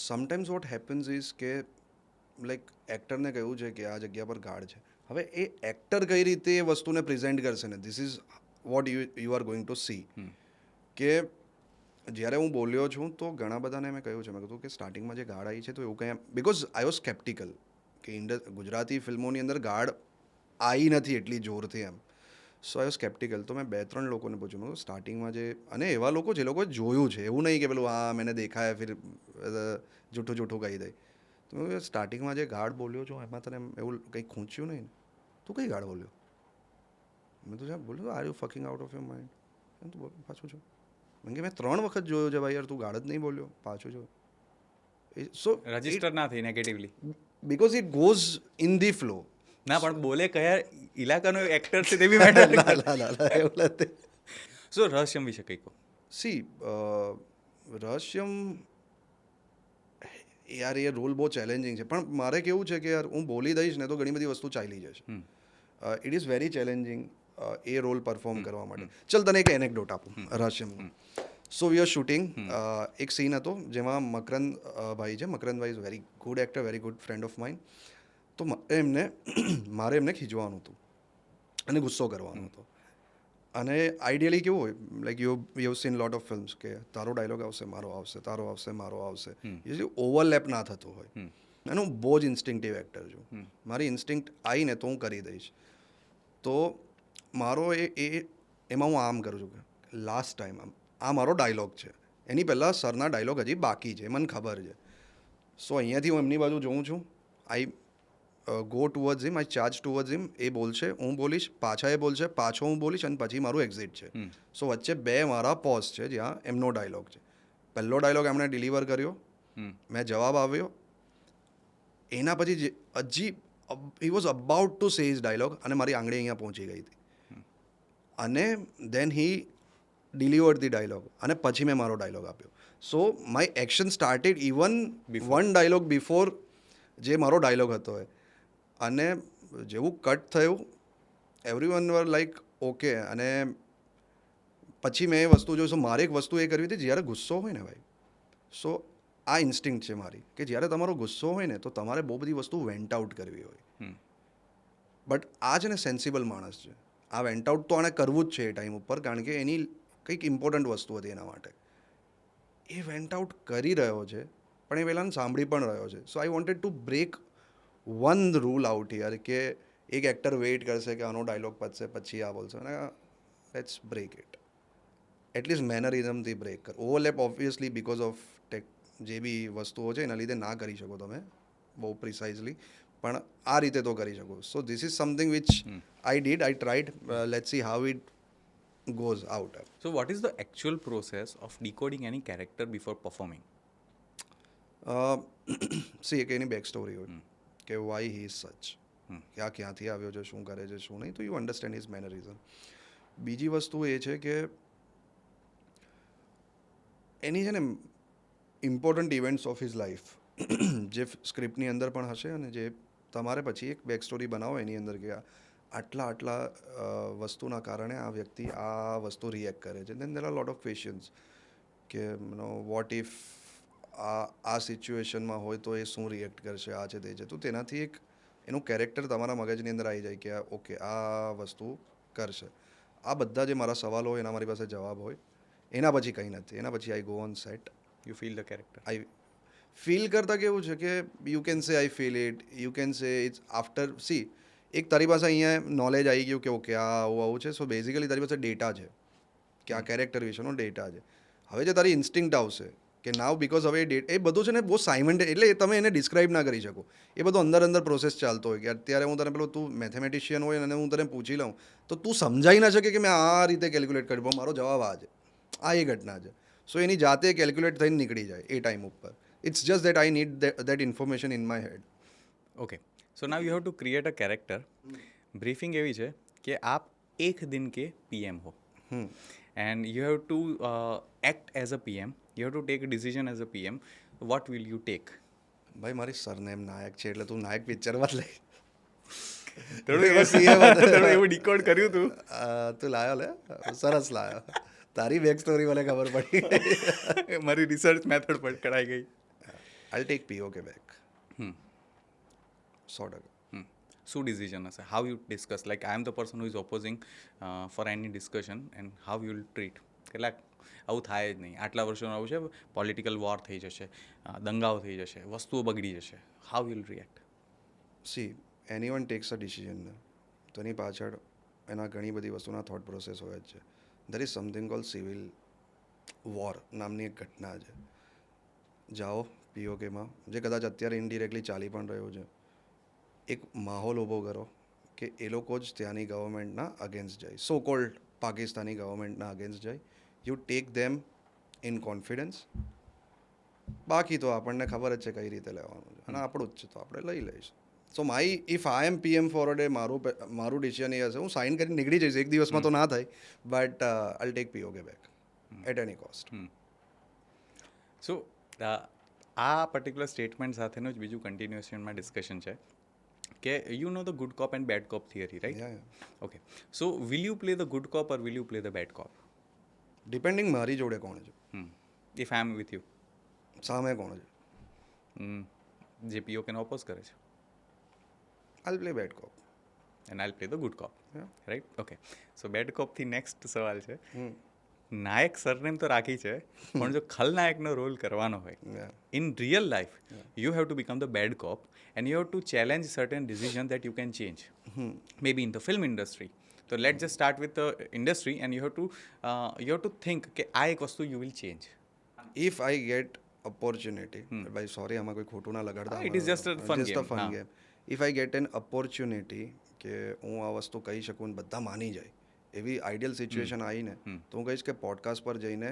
સમટાઈમ્સ વોટ હેપન્સ ઇઝ કે લાઈક એક્ટરને કહ્યું છે કે આ જગ્યા પર ગાઢ છે હવે એ એક્ટર કઈ રીતે એ વસ્તુને પ્રેઝન્ટ કરશે ને this is what you are going to C કે જ્યારે હું બોલ્યો છું તો ઘણા બધાને મેં કહ્યું છે મેં કીધું કે સ્ટાર્ટિંગમાં જે ગાઢ આવી છે તો એવું કંઈ બિકોઝ આઈ વોઝ સ્કેપ્ટિકલ કે ગુજરાતી ફિલ્મોની અંદર ગાઢ આવી નથી એટલી જોરથી એમ. સો આઈ વોઝ સ્કેપ્ટિકલ તો મેં 2-3 લોકોને પૂછ્યું મેં સ્ટાર્ટિંગમાં જે અને એવા લોકો જે લોકોએ જોયું છે એવું નહીં કે પેલું હા મેને દેખા હે ફિર જૂઠું કહી દઈ તો સ્ટાર્ટિંગમાં જે ગાઢ બોલ્યો છું એમાં તને એવું કંઈ ખૂંચ્યું નહીં ને તું કઈ ગાઢ બોલ્યો મેં તો સાહેબ બોલ્યો R you fucking out of your mind તું બોલ પાછું છો મેં કે મેં 3 વખત જોયો છે ભાઈ યાર તું ગાઢ જ નહીં બોલ્યો પાછું છો. સો રજિસ્ટર ના થઈ negatively because it goes in the flow. ના પણ બોલે કયા ઇલાકાનો એક્ટર છે તે બી મેટર એવું નથી. સો રહસ્યમ વિશે કંઈ કહો. સી રહસ્યમ યાર એ રોલ બહુ ચેલેન્જિંગ છે પણ મારે કેવું છે કે યાર હું બોલી દઈશ ને તો ઘણી બધી વસ્તુ ચાલી જશે. ઇટ ઇઝ વેરી ચેલેન્જિંગ એ રોલ પરફોર્મ કરવા માટે. ચલ તને એક એનેક્ડોટ આપું રહસ્યમનું. સો વી આર શૂટિંગ એક સીન હતો જેમાં મકરંદ ભાઈ છે મકરંદભાઈ is very good actor very good friend of mine તો મારે એમને ખીજવાનું હતું અને ગુસ્સો કરવાનો હતો અને આઈડિયલી કેવું હોય like you have seen lot of films કે તારો ડાયલોગ આવશે મારો આવશે તારો આવશે મારો આવશે યુઝલી ઓવરલેપ ના થતું હોય અને હું બહુ જ ઇન્સ્ટિંક્ટિવ એક્ટર છું મારી ઇન્સ્ટિંક્ટ આવીને તો હું કરી દઈશ તો મારો એમાં હું આમ કરું છું કે લાસ્ટ ટાઈમ આ મારો ડાયલોગ છે એની પહેલાં સરના ડાયલોગ હજી બાકી છે મને ખબર છે સો અહીંયાથી હું એમની બાજુ જોઉં છું I go towards him I charge towards him એ બોલશે હું બોલીશ પાછા એ બોલશે પાછો હું બોલીશ અને પછી મારું એક્ઝિટ છે સો વચ્ચે 2 મારા પોઝ છે જ્યાં એમનો ડાયલોગ છે પહેલો ડાયલોગ એમણે ડિલિવર કર્યો મેં જવાબ આવ્યો એના પછી હજી he was about to say his dialogue અને મારી આંગળી અહીંયા પહોંચી ગઈ હતી અને then he delivered the dialogue અને પછી મેં મારો ડાયલોગ આપ્યો. So my action started even one dialogue before જે મારો ડાયલોગ હતો એ. અને જેવું કટ થયું every one were like okay. અને પછી મેં એ વસ્તુ જોઈ. સો મારે એક વસ્તુ એ કરવી હતી જ્યારે ગુસ્સો હોય ને ભાઈ, સો આ ઇન્સ્ટિંક્ટ છે મારી કે જ્યારે તમારો ગુસ્સો હોય ને તો તમારે બહુ બધી વસ્તુ વેન્ટ આઉટ કરવી હોય. બટ આ છે ને સેન્સિબલ માણસ છે. આ વેન્ટ આઉટ તો આણે કરવું જ છે એ ટાઈમ ઉપર, કારણ કે એની કંઈક ઇમ્પોર્ટન્ટ વસ્તુ હતી એના માટે. એ વેન્ટ આઉટ કરી રહ્યો છે પણ એ પહેલાં સાંભળી પણ રહ્યો છે. So I wanted to break one rule out here કે એક એક્ટર વેઇટ કરશે કે આનો ડાયલોગ પતશે પછી આ બોલશે, અને લેટ્સ બ્રેક ઇટ. એટલીસ્ટ મેનરિઝમથી બ્રેક કર. ઓવરલેપ ઓબ્વિયસલી બિકોઝ ઓફ જે બી વસ્તુઓ છે એના લીધે ના કરી શકો તમે બહુ પ્રિસાઇઝલી, પણ આ રીતે તો કરી શકો. સો this is something which I did, I tried. Let's see how it goes out. So what is the actual process of decoding any character before performing? C એક એની બેક સ્ટોરી હોય કે વાય હી ઇઝ સચ, કે આ ક્યાંથી આવ્યો છે, શું કરે છે, શું નહીં, તો યુ અન્ડરસ્ટેન્ડ હિઝ મેનરિઝમ. બીજી વસ્તુ એ છે કે એની છે ને important events of his life જે સ્ક્રિપ્ટની અંદર પણ હશે અને જે તમારે પછી એક બેક સ્ટોરી બનાવો એની અંદર કે આટલા વસ્તુના કારણે આ વ્યક્તિ આ વસ્તુ રિએક્ટ કરે છે. Then there are lot of questions કે વોટ ઇફ આ સિચ્યુએશનમાં હોય તો એ શું રિએક્ટ કરશે, આ છે તે છે. તો તેનાથી એક એનું કેરેક્ટર તમારા મગજની અંદર આવી જાય કે ઓકે આ વસ્તુ કરશે. આ બધા જે મારા સવાલો હોય એના મારી પાસે જવાબ હોય. એના પછી કંઈ નથી. એના પછી I go on set. You feel the character. I feel કરતાં કેવું છે કે you can say I feel it, you can say it's after. See એક તારી પાસે અહીંયા નોલેજ આવી ગયું કે ઓકે આ આવું છે. સો બેઝિકલી તારી પાસે ડેટા છે કે આ કેરેક્ટર વિશેનો ડેટા છે. હવે જે તારી ઇન્સ્ટિંક્ટ આવશે કે નાવ બિકોઝ હવે એ બધું છે ને બહુ સાયમન્ટ, એટલે તમે એને ડિસ્ક્રાઇબ ના કરી શકો. એ બધું અંદર પ્રોસેસ ચાલતો હોય કે અત્યારે હું તને પેલું તું મેથેમેટિશિયન હોય અને હું તને પૂછી લઉં તો તું સમજાઈ ના શકે કે મેં આ રીતે કેલ્ક્યુલેટ કર્યું, પણ મારો જવાબ આ છે, આ એ ઘટના છે. સો એની જાતે કેલ્ક્યુલેટ થઈને નીકળી જાય એ ટાઈમ ઉપર. It's just that I need that information in my head. Okay. So now you have to create a character. Briefing એવી છે કે આપ એક દિન કે PM હો and you have to act as a PM. You have to take a decision as a PM. What will you take? ભાઈ મારી સરનેમ નાયક છે એટલે તું નાયક પિક્ચરમાં જ લઈ. થોડું એવું ડીકોડ કર્યું તું. તું લાયો લે, સરસ લાયો. તારી બેક સ્ટોરી મને ખબર પડી. મારી રિસર્ચ મેથડ પર કરાઈ ગઈ. I take POK back. 100%. શું ડિસિઝન હશે? How you discuss? Like I am the person who is opposing for any discussion and how you will treat. કેટલાક આવું થાય જ નહીં, આટલા વર્ષોનું આવું છે, પોલિટિકલ વોર થઈ જશે, દંગાઓ થઈ જશે, વસ્તુઓ બગડી જશે. How you will react? C anyone tax a decision ને તો એની પાછળ એના ઘણી બધી વસ્તુના થોટ પ્રોસેસ હોય જ છે. There is something call civil war નામની એક ઘટના છે. જાઓ POKમાં, જે કદાચ અત્યારે ઇનડિરેક્ટલી ચાલી પણ રહ્યો છે, એક માહોલ ઊભો કરો કે એ લોકો જ ત્યાંની ગવર્મેન્ટના અગેન્સ્ટ જાય, સો કોલ્ડ પાકિસ્તાની ગવર્મેન્ટના અગેન્સ્ટ જાય. You take them in confidence. બાકી તો આપણને ખબર જ છે કઈ રીતે લેવાનું છે અને આપણું જ છે તો આપણે લઈ લઈશું. So if I am PM for a day, મારું ડિસિઝન એ હશે, હું સાઇન કરીને નીકળી જઈશ. એક દિવસમાં તો ના થાય, but I take POK back at any cost. So આ પર્ટિક્યુલર સ્ટેટમેન્ટ સાથેનું જ બીજું કન્ટિન્યુએશનમાં ડિસ્કશન છે કે you know the good cop and bad cop theory, right? Okay. So will you play the good cop or will you play the bad cop? Depending મારી જોડે કોણ છે, if I am with you. સામે કોણ છે, જે POKને oppose કરે છે. I play bad cop and I play the good cop, right? Okay. So bad કોપથી નેક્સ્ટ સવાલ છે, નાયક સરનેમ તો રાખી છે પણ જો ખલનાયકનો રોલ કરવાનો હોય in real life, you have to become the bad cop and you have to challenge certain decision that you can change, maybe in the film industry. તો let just start with the industry and you have to think કે આ એક વસ્તુ you will change. If I get opportunity, ભાઈ sorry આમાં કોઈ ખોટું ના લગાડતા, It is just a fun game. Game. If I gate N opportunity કે હું આ વસ્તુ કહી શકું ને બધા માની જાય એવી આઈડિયલ સિચ્યુએશન આવીને, તો હું કહીશ કે પોડકાસ્ટ પર જઈને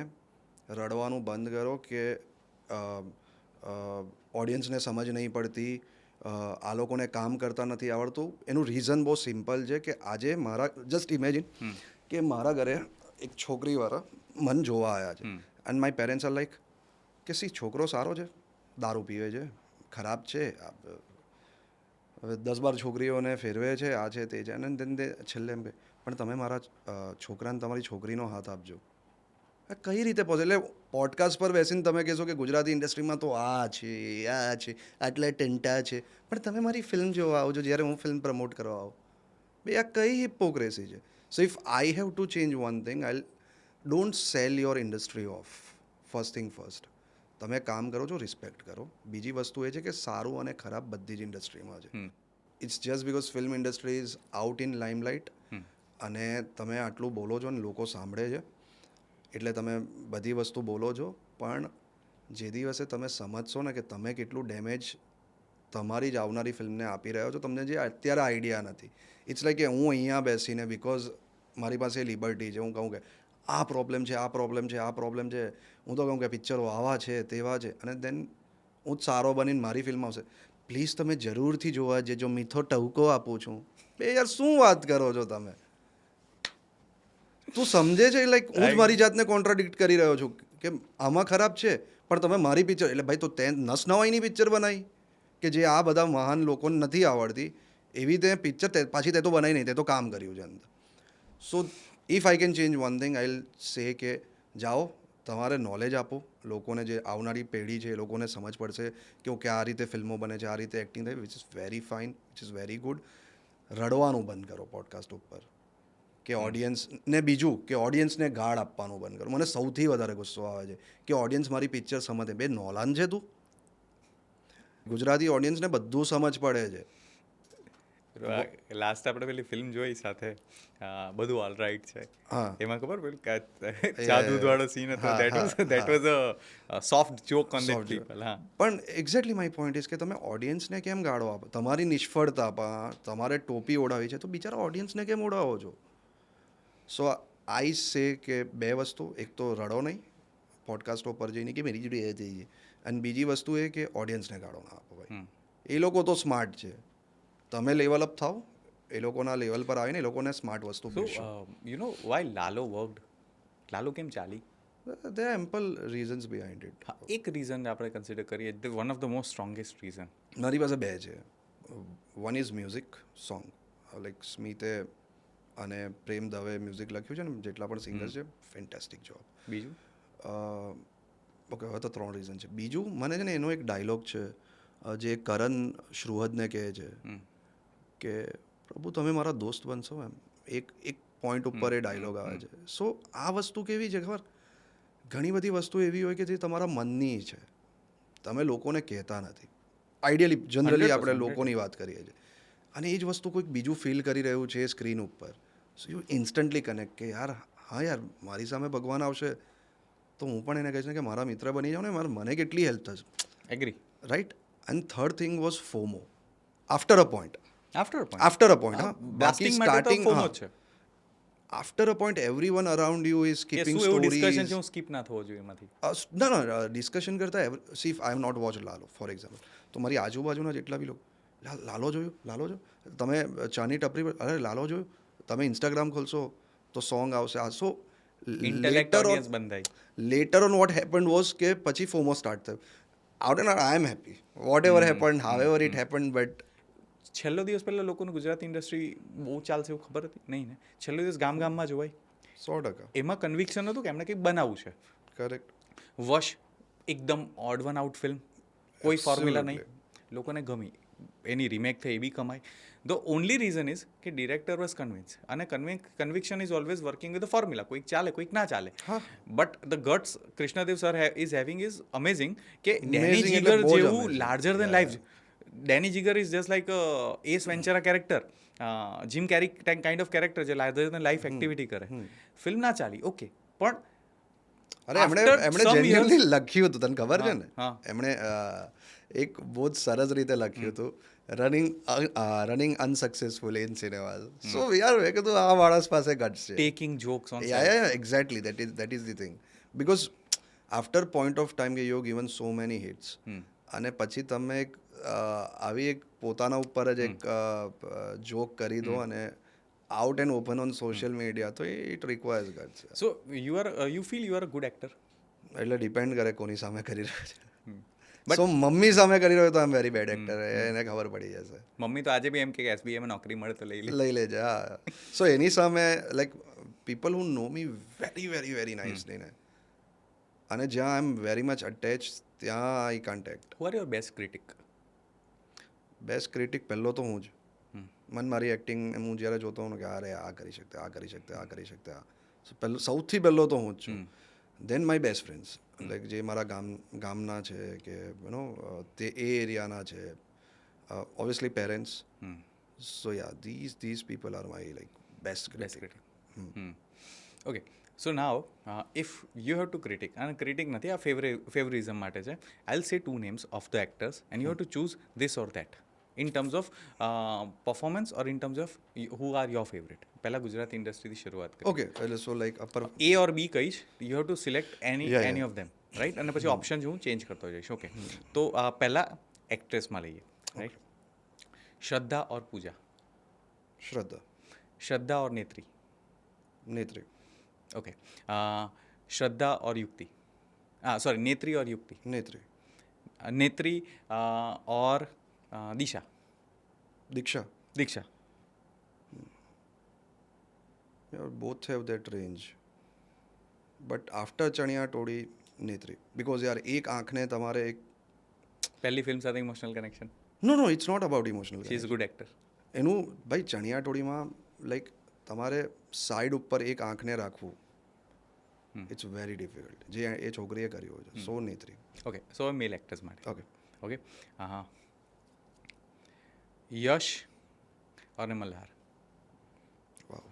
રડવાનું બંધ કરો કે ઓડિયન્સને સમજ નહીં પડતી, આ લોકોને કામ કરતા નથી આવડતું, એનું રીઝન બહુ સિમ્પલ છે કે આજે મારા જસ્ટ ઇમેજિન કે મારા ઘરે એક છોકરીવાળા મન જોવા આવ્યા છે and my parents R like કે સી છોકરો સારો છે, દારૂ પીવે છે, ખરાબ છે, હવે 10-12 છોકરીઓને ફેરવે છે, આ છે તે છે, અને then છેલ્લે એમ કે પણ તમે મારા છોકરાને તમારી છોકરીનો હાથ આપજો. આ કઈ રીતે પોસિબલ? એટલે પોડકાસ્ટ પર બેસીને તમે કહેશો કે ગુજરાતી ઇન્ડસ્ટ્રીમાં તો આ છે, આટલા ટેન્ટા છે, પણ તમે મારી ફિલ્મ જોવા આવજો જ્યારે હું ફિલ્મ પ્રમોટ કરવા આવું. ભાઈ આ કઈ હિપોક્રેસી છે? સો if I have to change one thing, I don't cell your industry of. First thing first, તમે કામ કરો છો, રિસ્પેક્ટ કરો. બીજી વસ્તુ એ છે કે સારું અને ખરાબ બધી જ ઇન્ડસ્ટ્રીમાં છે. It's just because film industry is out in limelight અને તમે આટલું બોલો છો અને લોકો સાંભળે છે એટલે તમે બધી વસ્તુ બોલો છો, પણ જે દિવસે તમે સમજશો ને કે તમે કેટલું ડેમેજ તમારી જ આવનારી ફિલ્મને આપી રહ્યો છો, તમને જે અત્યારે આઈડિયા નથી. ઇટ્સ લાઈક કે હું અહીંયા બેસીને બિકોઝ મારી પાસે લિબર્ટી છે, હું કહું કે આ પ્રોબ્લેમ છે, આ પ્રોબ્લેમ છે, આ પ્રોબ્લેમ છે, હું તો કહું કે પિક્ચરો આવા છે, તેવા છે, અને દેન હું જ સારો બનીને મારી ફિલ્મ આવશે, પ્લીઝ તમે જરૂરથી જોવા જજો, મીઠો ટહુકો આપું છું. બે યાર શું વાત કરો છો તમે? તું સમજે છે? લાઈક હું જ મારી જાતને કોન્ટ્રાડિક્ટ કરી રહ્યો છું કે આમાં ખરાબ છે, પણ તમે મારી પિક્ચર, એટલે ભાઈ તો તે નસ નવાઈની પિક્ચર બનાવી કે જે આ બધા મહાન લોકોને નથી આવડતી, એવી તે પિક્ચર પાછી તે તો બનાવી નહીં, તે તો કામ કર્યું છે અંદર. સો if I can change one thing, I will સે કે જાઓ, તમારે નોલેજ આપો લોકોને, જે આવનારી પેઢી છે એ લોકોને સમજ પડશે કે ઓકે આ રીતે ફિલ્મો બને છે, આ રીતે એક્ટિંગ થાય, which is very fine, which is very good. રડવાનું બંધ કરો પોડકાસ્ટ ઉપર કે ઓડિયન્સને, બીજું કે ઓડિયન્સને ગાળ આપવાનું બંધ કરો. મને સૌથી વધારે ગુસ્સો આવે છે કે ઓડિયન્સ મારી પિક્ચર સમજે. બે નોલાન છે તું? ગુજરાતી ઓડિયન્સને બધું સમજ પડે છે. લાસ્ટ આપણે પેલી ફિલ્મ જોઈ સાથે, બધું ઓલ રાઈટ છે, હા, એમાં ખબર પેલું જાદૂદ વાળો સીન હતો, that was a soft joke on that people. હા, પણ એક્ઝેક્ટલી માય પોઈન્ટ ઇઝ કે તમે ઓડિયન્સને કેમ ગાળો આપો? તમારી નિષ્ફળતા તમારે ટોપી ઓઢાવી છે તો બિચારા ઓડિયન્સને કેમ ઓઢાવો છો? સો આઈ સે કે બે વસ્તુ, એક તો રડો નહીં પોડકાસ્ટો પર જઈને કે મેરી જોડે એ જઈએ, અને બીજી વસ્તુ એ કે ઓડિયન્સને ગાળો ના આપો. ભાઈ એ લોકો તો સ્માર્ટ છે, તમે લેવલ અપ થાઓ, એ લોકોના લેવલ પર આવીને એ લોકોને સ્માર્ટ વસ્તુ પૂછો. You know why Lalo worked? Lalo કેમ ચાલી? They are ample reasons behind it. હા, એક રીઝન આપણે કન્સિડર કરીએ, one of the most strongest reason. મારી પાસે બે છે. One is music song, like સ્મિતે અને પ્રેમ દવે મ્યુઝિક લખ્યું છે ને, જેટલા પણ સિંગર્સ છે, ફેન્ટાસ્ટિક જોબ. બીજું ઓકે, હવે તો 3 રીઝન છે. બીજું, મને છે ને એનો એક ડાયલોગ છે જે કરણ શ્રુહદને કહે છે કે પ્રભુ તમે મારા દોસ્ત બનશો, એમ એક પોઈન્ટ ઉપર એ ડાયલોગ આવે છે. સો આ વસ્તુ કેવી છે ખબર? ઘણી બધી વસ્તુ એવી હોય કે જે તમારા મનની છે, તમે લોકોને કહેતા નથી. આઈડિયલી જનરલી આપણે લોકોની વાત કરીએ છીએ, અને એ જ વસ્તુ કોઈક બીજું ફીલ કરી રહ્યું છે સ્ક્રીન ઉપર. સો યુ ઇન્સ્ટન્ટલી કનેક્ટ કે યાર, હા યાર, મારી સામે ભગવાન આવશે તો હું પણ એને કહીશ ને કે મારા મિત્ર બની જાઓ ને, મને કેટલી હેલ્પ થશે. Agree, right. And third thing was FOMO. After a point, after હા, બાકી બ્લાસ્ટિંગ માટે તો સ્ટાર્ટિંગ, ફોમો જ છે after a point everyone around you is કે કીપિંગ શું એવું ડિસ્કશન છે, સ્ટોરીઝ. હું સ્કીપ ના થવો જોઈએ એમાંથી. ના, ડિસ્કશન કરતા see I am not watch Lalo for example, તો મારી આજુબાજુના જેટલા બી લોકો, લાલો જોયું, તમે ચાની ટપરી પર, અરે લાલો જોયું, તમે ઇન્સ્ટાગ્રામ ખોલશો તો સોંગ આવશે. આ સો ઇન્ટેલેક્ટ ઓડિયન્સ બંધાઈ. Later on what happened was કે પછી ફોમો સ્ટાર્ટ થયો. Out and I am happy whatever happened, however it happened, but છેલ્લો દિવસ પહેલાં લોકોનું ગુજરાતી ઇન્ડસ્ટ્રી બહુ ચાલશે એવું ખબર હતી નહીં ને. છેલ્લો દિવસ ગામમાં જોવાય, 100%. એમાં કન્વિક્શન હતું કે એમને કંઈક બનાવવું છે. કરેક્ટ. વશ એકદમ ઓડ વન આઉટ ફિલ્મ, કોઈ ફોર્મ્યુલા નહીં, લોકોને ગમી, એની રીમેક થઈ, એ બી કમાઈ. ધ ઓનલી રીઝન ઇઝ કે ડિરેક્ટર વોઝ કન્વિન્સ, અને conviction is always working with the formula. કોઈક ચાલે, કોઈક ના ચાલે, but the guts Krishnadev sir is having is amazing. કે ડેની જીગર જેવું larger than life, Danny Jigar is just like Ace Ventura character, Jim Carrey kind of character જે larger than life activity કરે. Film ના ચાલી, ઓકે, પણ અરે એમણે જેન્યુઅલી લખ્યું હતું, તને ખબર છે ને, એમણે એક બહુ જ સરસ રીતે લખ્યું હતું, રનિંગ અનસક્સેસફુલ ઇન સિનેમાઝ. સો યાર, મેં કીધું આ માણસ પાસે ગટ્સ છે. Taking jokes on Yeah, exactly. That is the thing. Because after point of time કે you have given so many hits, અને પછી તમે એક આવી એક પોતાના ઉપર જ એક જોક કરી દો અને out and open on social media તો it requires guts. So you feel you are a good actor? એટલે ડિપેન્ડ કરે કોની સામે કરી રહ્યો છે. But- સો મમ્મી સામે કરી રહ્યો તો આઈ એમ વેરી બેડ એક્ટર, એને ખબર પડી જશે. મમ્મી તો આજે બી એમ કે એસબીઆઈમાં નોકરી મળે તો લઈ લે. લઈ લેજે, હા. સો એની સામે like people who know me very very very nicely ને, અને જ્યાં I am very much attach ત્યાં I contact. Who are your best critic? Best critic પહેલો તો હું જ. મને મારી એક્ટિંગ હું જ્યારે જોતો હોઉં ને કે અરે આ કરી શકતે, આ કરી શકતે, આ કરી શકતે, આ પહેલો સૌથી પહેલો તો હું જ છું. દેન માય બેસ્ટ ફ્રેન્ડ્સ, લાઈક જે મારા ગામના છે કે યુ નો તે એ એરિયાના છે, obviously parents. So yeah these people are my like best best critic. Critic. Okay, so now if you have two critic, અને ક્રિટિક નથી, આ ફેવરિઝમ માટે છે. આઈલ સે 2 names of the actors and you have to choose this or that in terms of performance or in terms of who are your favourite. પહેલાં ગુજરાતી ઇન્ડસ્ટ્રીથી શરૂઆત કરી. Okay, એટલે સો લાઈક અપર એ ઓર બી કહીશ, you have two select Yeah. Any of them, right? અને પછી option હું change કરતો જઈશ. ઓકે, તો પહેલાં એક્ટ્રેસમાં લઈએ, રાઈટ? શ્રદ્ધા ઓર પૂજા? શ્રદ્ધા. શ્રદ્ધા ઓર નેત્રી? નેત્રી. ओके, श्रद्धा और युक्ति, सॉरी नेत्री और युक्ति? નેત્રી. नेत्री और Disha? Diksha. Diksha? Both have that range, but after Chaniya Toli Netri, because યાર એક આંખને તમારે એક पहली फिल्म સાથે emotional connection? No it's not about emotional. She is good actor. એનું ભાઈ ચણિયા ટોળીમાં લાઈક તમારે સાઈડ ઉપર એક આંખને રાખવું ઇટ્સ વેરી ડિફિકલ્ટ, જે એ છોકરીએ કર્યું છે. સો નેત્રી. ઓકે, સો મેલ એક્ટર્સ માટે. ઓકે. ઓકે, હા, યશ અને મલ્હાર? વાવ.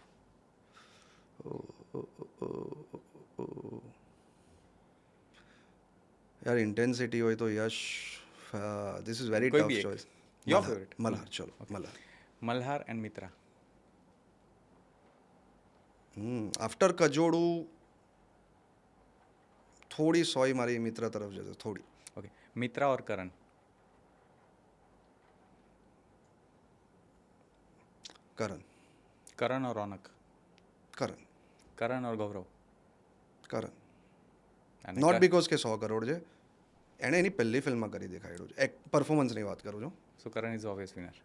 યાર ઇન્ટેન્સિટી હોય તો યશ. ધીસ ઇઝ વેરી કોઈ ટફ બી એક. ચોઇસ. Your favorite? મલ્હાર. ચલો મલ્હાર. મલ્હાર એન્ડ મિત્રા? આફ્ટર કજોડું થોડી સોય મારી મિત્ર તરફ જશે, થોડી. ઓકે, મિત્રા ઓર કરણ? કરણ. કરણ ઓર રોનક? કરણ. કરણ ઓર ગૌરવ? કરણ. અને નોટ બિકોઝ કે 100 કરોડ છે, એણે એની પહેલી ફિલ્મમાં કરી દેખાડ્યું છે. એક પરફોર્મન્સની વાત કરું છું. સો કરણ ઇઝ ઓબ્વિયસ વિનર.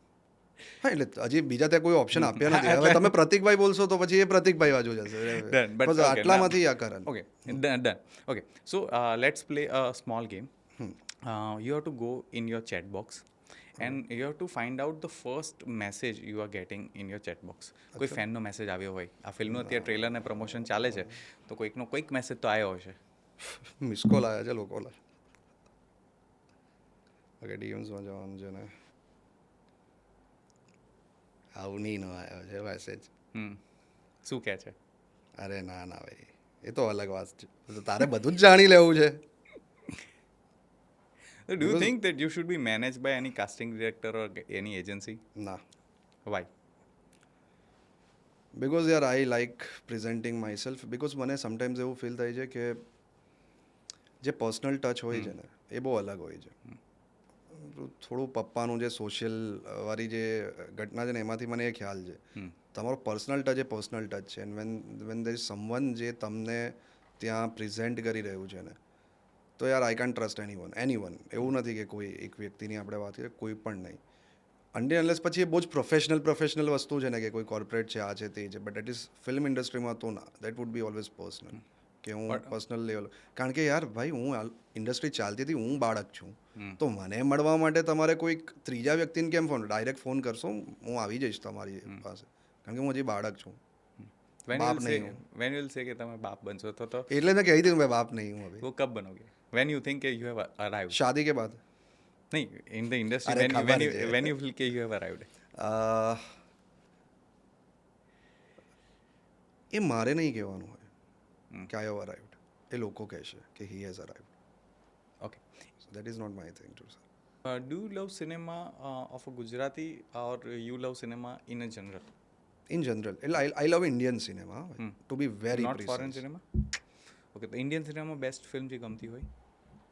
હા, એટલે હજી બીજા ત્યાં કોઈ ઓપ્શન આપ્યા નથી. હવે તમે પ્રતિકભાઈ બોલશો તો પછી એ પ્રતિકભાઈ બાજુ જશે. Done, but બસ okay, આટલામાંથી આ કરણ. Okay, done. Okay, so let's play a small game. You have to go in your chat box and you have to find out the first message you are getting in your chat box. કોઈ ફેનનો message આવ્યો હોય, આ ફિલ્મનો અત્યારે trailer ને promotion ચાલે છે, તો કોઈક મેસેજ તો આવ્યો હશે. મિસ કોલ આવ્યા છે લોકોના. ઓકે, ડીએમ્સમાં જવાનું છે ને. આવું નહીં આવ્યો છે મેસેજ. શું કહે છે? અરે ના ભાઈ, એ તો અલગ વાત છે. તો તારે બધું જ જાણી લેવું છે. Do you think that you should be managed by any casting director or any agency? ના, Why? બિકોઝ યાર I like presenting my self. Because મને સમટાઈમ્સ એવું ફીલ થાય છે કે જે પર્સનલ ટચ હોય છે ને એ બહુ અલગ હોય છે. થોડું પપ્પાનું જે સોશિયલ વાળી જે ઘટના છે ને એમાંથી મને એ ખ્યાલ છે. તમારો પર્સનલ ટચ એ પર્સનલ ટચ છે. And when there is someone જે તમને ત્યાં પ્રેઝન્ટ કરી રહ્યું છે ને, તો યાર આઈ કાન્ટ ટ્રસ્ટ એનીવન. એવું નથી કે કોઈ એક વ્યક્તિની આપણે વાત કરીએ, કોઈ પણ નહીં. અનટિલ અનલેસ પછી એ બહુ જ પ્રોફેશનલ વસ્તુ છે ને કે કોઈ કોર્પોરેટ છે, આ છે, તે છે. બટ એટ ઇઝ ફિલ્મ ઇન્ડસ્ટ્રીમાં તો ના, that would B always personal. કે હું પર્સનલ લેવલ, કારણ કે યાર ભાઈ હું ઇન્ડસ્ટ્રી ચાલતી હતી, હું બાળક છું, તો મને મળવા માટે તમારે કોઈક ત્રીજા વ્યક્તિને કેમ ડાયરેક્ટ ફોન કરશો? હું આવી જઈશ તમારી પાસે, કારણ કે હું હજી બાળક છું. બાપ નહીં હું. When you will say કે તમે બાપ બનશો તો એટલે મેં કહી દીધું મેં બાપ નહીં હું હવે. वो कब बनोगे? When you think you have arrived? શાદી કે બાદ. नहीं, in the industry, अरे खबर है। when you feel you have arrived? એ મારે નહીં કહેવાનું હોય કે આઈ હેવ અરાઇવ્ડ. એ લોકો કહેશે કે he has arrived. Okay. So that is not my thing to say. Do you love cinema of a Gujarati or you love cinema in a general? In general, એટલે I love Indian cinema, to be very Not foreign cinema? Okay, તો Indian સિનેમામાં best film જે ગમતી હોય?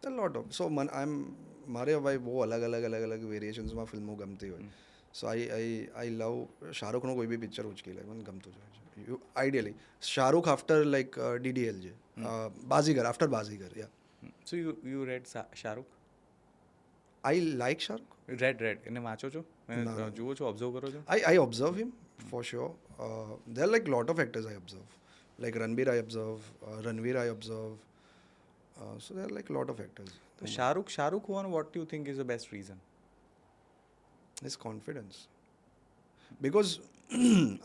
A lot of. So, I'm મારે ભાઈ બહુ અલગ અલગ વેરિએશન્સમાં ફિલ્મો ગમતી હોય. સો આઈ લવ શાહરૂખનું કોઈ બી પિક્ચર ઉચકી લે મને ગમતું જ હોય છે. Ideally Shahrukh after like DDL છે, Baazigar after Baazigar. Yeah so you read Shahrukh? I like Shahrukh. Read એને વાંચો છો, જુઓ છો, ઓબ્ઝર્વ કરો છો? I observe him for sure. There are like lot of actors I observe. Like Ranbir I observe, Ranveer I observe. So there are like lot of actors. તો શાહરૂખ હોવાનું what you think is the best reason? His confidence. Because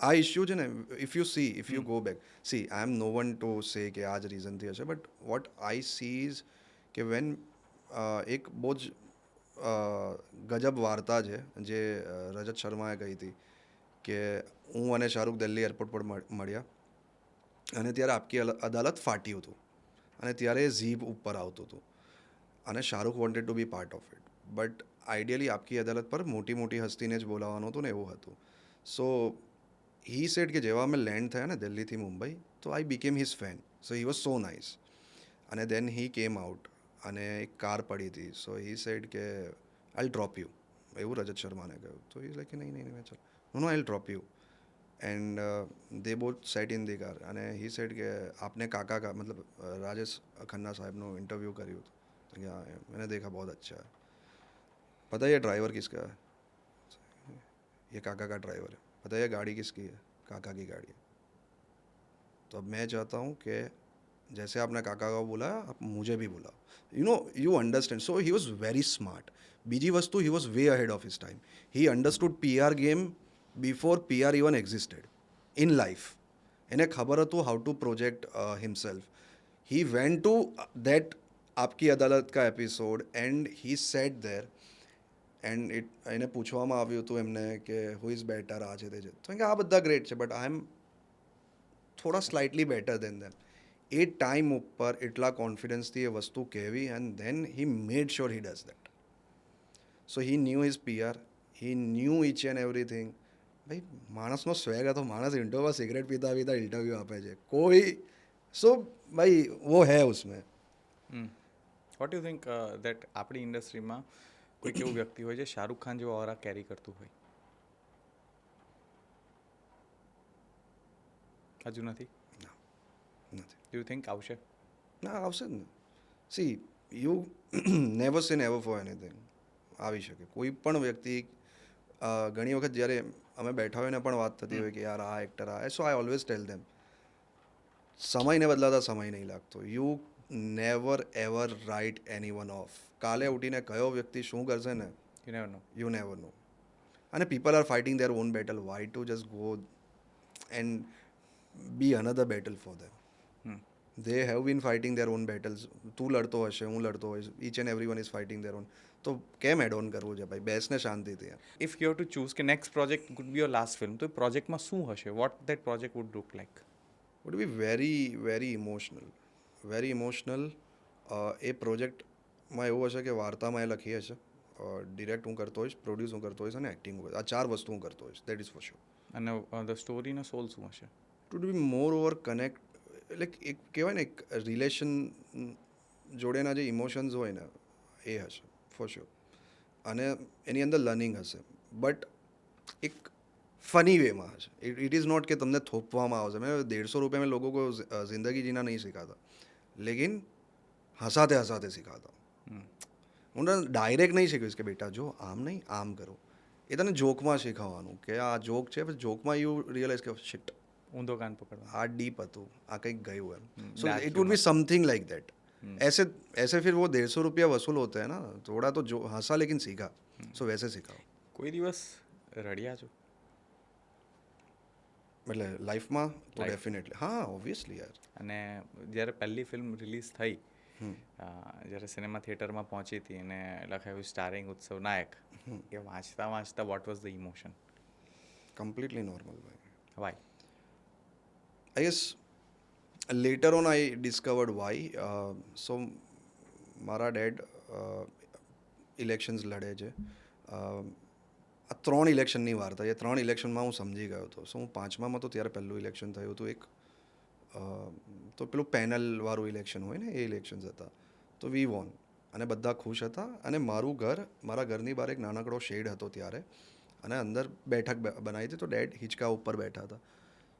આ issue છે ને, if you go back, see I am no one to say કે આ જ રીઝનથી હશે, but what I she is કે વેન એક બહુ જ ગજબ વાર્તા છે જે રજત શર્માએ કહી હતી કે હું અને શાહરૂખ દિલ્હી એરપોર્ટ પર મળ્યા અને ત્યારે આપકી અદાલત ફાટ્યું હતું અને ત્યારે ઝીપ ઉપર આવતું હતું અને Shahrukh wanted to be part of it, but ideally Aapki Adalat પર મોટી મોટી હસ્તીને જ બોલાવવાનું હતું ને એવું હતું. સો હી સેડ કે જેવા અમે લેન્ડ થયા ને દિલ્હીથી મુંબઈ, તો I became his fan. So he was so nice. અને દેન હી કેમ આઉટ અને એક કાર પડી હતી. સો હી સેડ કે આઈ ડ્રોપ યુ, એવું રજત શર્માને કહ્યું. તો હી લાઈક નહીં ચાલ, no I drop you. And they both sat in the car અને હી સેડ કે આપને કાકા મતલબ રાજેશ ખન્ના સાહેબનું ઇન્ટરવ્યૂ કર્યું હતું કે मैंने देखा बहुत अच्छा है, पता है ये ड्राइवर किसका है, ये काका का ड्राइवर है, पता है ये गाड़ी किसकी है, काका की गाड़ी है. तो अब मैं चाहता हूँ कि जैसे आपने काका को बोला आप मुझे भी बुलाओ. You understand. So he was very smart. બીજી વસ્તુ, he was way ahead of his time. He understood PR game before PR even existed in life. એને ખબર હતું how to project himself. He went to that આપકી અદાલત કા episode and he sat there and એને પૂછવામાં આવ્યું હતું એમને કે who is better આ છે તે છે, તો કે આ બધા ગ્રેટ છે બટ આઈ એમ થોડા સ્લાઇટલી બેટર દેન ધેમ. એ ટાઈમ ઉપર એટલા કોન્ફિડન્સથી એ વસ્તુ કહેવી and then he made sure he does that. So he knew his PR, he knew each and everything. ભાઈ માણસનો સ્વેગ હતો, માણસ ઇન્ટરવ્યુમાં સિગરેટ પીતા પીતા ઇન્ટરવ્યૂ આપે છે કોઈ. સો ભાઈ વો હે ઉસમેં. વોટ યુ થિંક દેટ આપણી ઇન્ડસ્ટ્રીમાં કોઈક એવું વ્યક્તિ હોય છે શાહરૂખ ખાન જેવો ઓરા કેરી કરતું હોય? હજુ નથી? નથી. યુ થિંક આવશે? ના આવશે જ ને. સી યુ નેવર સે નેવર ફોર એનીથિંગ. આવી શકે કોઈ પણ વ્યક્તિ. ઘણી વખત જ્યારે અમે બેઠા હોય ને પણ વાત થતી હોય કે યાર આ એક્ટર આ, સો આઈ ઓલવેઝ ટેલ ધેમ સમયને બદલાતા સમય નહીં લાગતો. You never ever write anyone off. કાલે ઉઠીને કયો વ્યક્તિ શું કરશે ને યુ નેવર નો. અને people are fighting their own battle, why to just go and be another battle for them. they have been fighting their own battles. તું લડતો હશે, હું લડતો હોઈશ, each and everyone is fighting their own. તો કેમ add on કરવું છે ભાઈ, બેસને શાંતિથી. If you have to choose કે next project would be your last film, તો એ પ્રોજેક્ટમાં શું હશે? What that project would look like? Would be very very emotional, very emotional. એ પ્રોજેક્ટમાં એવું હશે કે વાર્તામાં એ લખી હશે, ડિરેક્ટ હું કરતો હોઈશ, પ્રોડ્યુસ હું કરતો હોઈશ અને એક્ટિંગ હોય. આ 4 વસ્તુ હું કરતો હોઈશ, દેટ ઇઝ ફોર શ્યોર. અને ધ સ્ટોરીનો સોલ શું હશે? It would be more over connect, like એક કહેવાય ને એક રિલેશન જોડેના જે ઇમોશન્સ હોય ને એ હશે ફોર શ્યોર. અને એની અંદર લર્નિંગ હશે, બટ એક ફની વેમાં હશે. ઇટ ઇઝ નોટ કે તમને થોપવામાં આવશે. મેં 150 रुपये में लोगों को जिंदगी जीना नहीं सिखाता, लेकिन हंसाते हंसाते सिखाता हूँ. હું ડાયરેક્ટ નહીં શીખવીશ કે બેટા જો આમ નહીં આમ કરો. એ તને જોકમાં શીખવવાનું કે આ જોક છે, પછી જોકમાં યુ રિયલાઇઝ કે શિટ ઊંધો કાન પકડવા. આ ડીપ હતું, આ કંઈક ગયું એમ. So it would be something like that. ऐसे फिर वो 150 रुपया वसूल होते हैं ना, थोड़ा तो जो हंसा लेकिन सीखा. सो वैसे सिखाओ. કોઈ દિવસ રડ્યા છો? એટલે લાઈફમાં તો ડેફિનેટલી હા, ઓબ્વિયસલી યાર. અને જ્યારે પહેલી ફિલ્મ રિલીઝ થઈ, જ્યારે સિનેમા થિયેટરમાં પહોંચી હતી અને લખાયું સ્ટારિંગ ઉત્સવ નાયક, એ વાંચતા વાંચતા what was the emotion? Completely normal ભાઈ. Why? I guess later on I discovered why. So મારા ડેડ ઇલેક્શન્સ લડે છે. આ 3 ઇલેક્શનની વાર્તા, એ 3 ઇલેક્શનમાં હું સમજી ગયો હતો. સો હું 5મામાં તો ત્યારે પહેલું ઇલેક્શન થયું હતું એક, તો પેલું પેનલવાળું ઇલેક્શન હોય ને એ ઇલેક્શન્સ હતા. તો વી વોન અને બધા ખુશ હતા અને મારા ઘરની બહાર એક નાનકડો શેડ હતો ત્યારે અને અંદર બેઠક બનાવી હતી તો ડેડ હિંચકા ઉપર બેઠા હતા.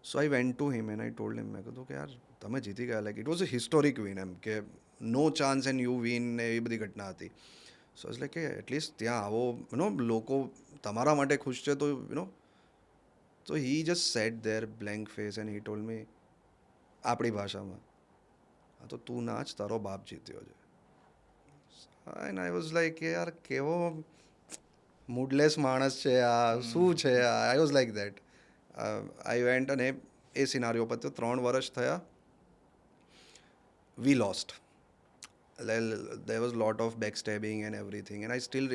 So I went to him and I told him, મેં કીધું કે યાર તમે જીતી ગયા, like it was a historic win, એમ કે no chance and you win ને એ બધી ઘટના હતી. સો એટલે કે એટલીસ્ટ ત્યાં આવો લોકો તમારા માટે ખુશ છે તો તો હી just set there blank face and he told મી આપણી ભાષામાં, હા તો તું નાચ, તારો બાપ જીત્યો છે. એન્ડ આઈ વોઝ લાઈક કે યાર કેવો મૂડલેસ માણસ છે આ, શું છે આ. આઈ was like that. I went અને એ સિનારીઓ પર તો 3 વર્ષ થયા, વી lost. There was a lot of backstabbing and everything, and I still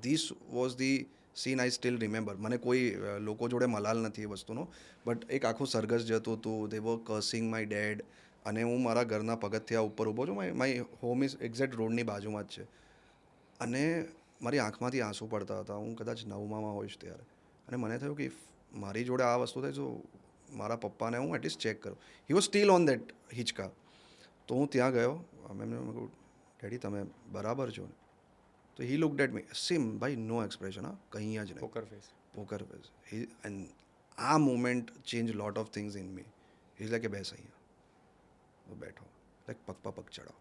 this was the scene I still remember. મને કોઈ લોકો જોડે મલાલ નથી એ વસ્તુનો, બટ એક આખું સરઘસ જતું હતું. they were cursing my dad, અને હું મારા ઘરના પગથિયા ઉપર ઊભો છું. માય હોમ ઇઝ એક્ઝેક્ટ રોડની બાજુમાં જ છે, અને મારી આંખમાંથી આંસુ પડતા હતા. હું કદાચ 9માં હોઈશ ત્યારે, અને મને થયું કે મારી જોડે આ વસ્તુ થાય તો મારા પપ્પાને હું એટલીસ્ટ ચેક કરું. He was still on that હિંચકા. તો હું ત્યાં ગયો, એમને કહું ડેડી તમે બરાબર છો ને? તો he looked at me, same ભાઈ, નો એક્સપ્રેશન, હા કંઈ જ નહીં, પોકર ફેસ. એન્ડ આ moment change lot of things in me. Is like કે બેસ અહીંયા બેઠો, લાઈક પગ ચડાવો,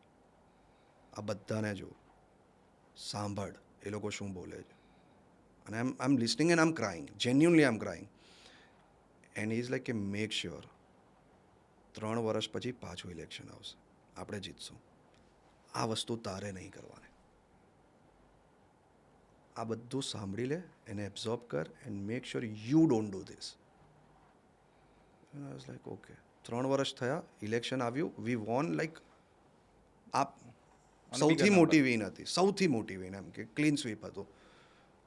આ બધાને જો સાંભળ એ લોકો શું બોલે છે. અને I am listening and I am crying, genuinely I am crying. And is like કે મેક શ્યોર 3 વર્ષ પછી પાછું ઇલેક્શન આવશે, આપણે જીતશું. આ વસ્તુ તારે નહીં કરવાની. આ બધું સાંભળી લે, એને એબ્ઝોર્બ કર and make sure you don't do this. I was like okay. 3 વર્ષ થયા, ઇલેક્શન આવ્યું, વી વોન. લાઈક આ સૌથી મોટી વિન હતી, સૌથી મોટી વિન, એમ કે ક્લીન સ્વીપ હતું.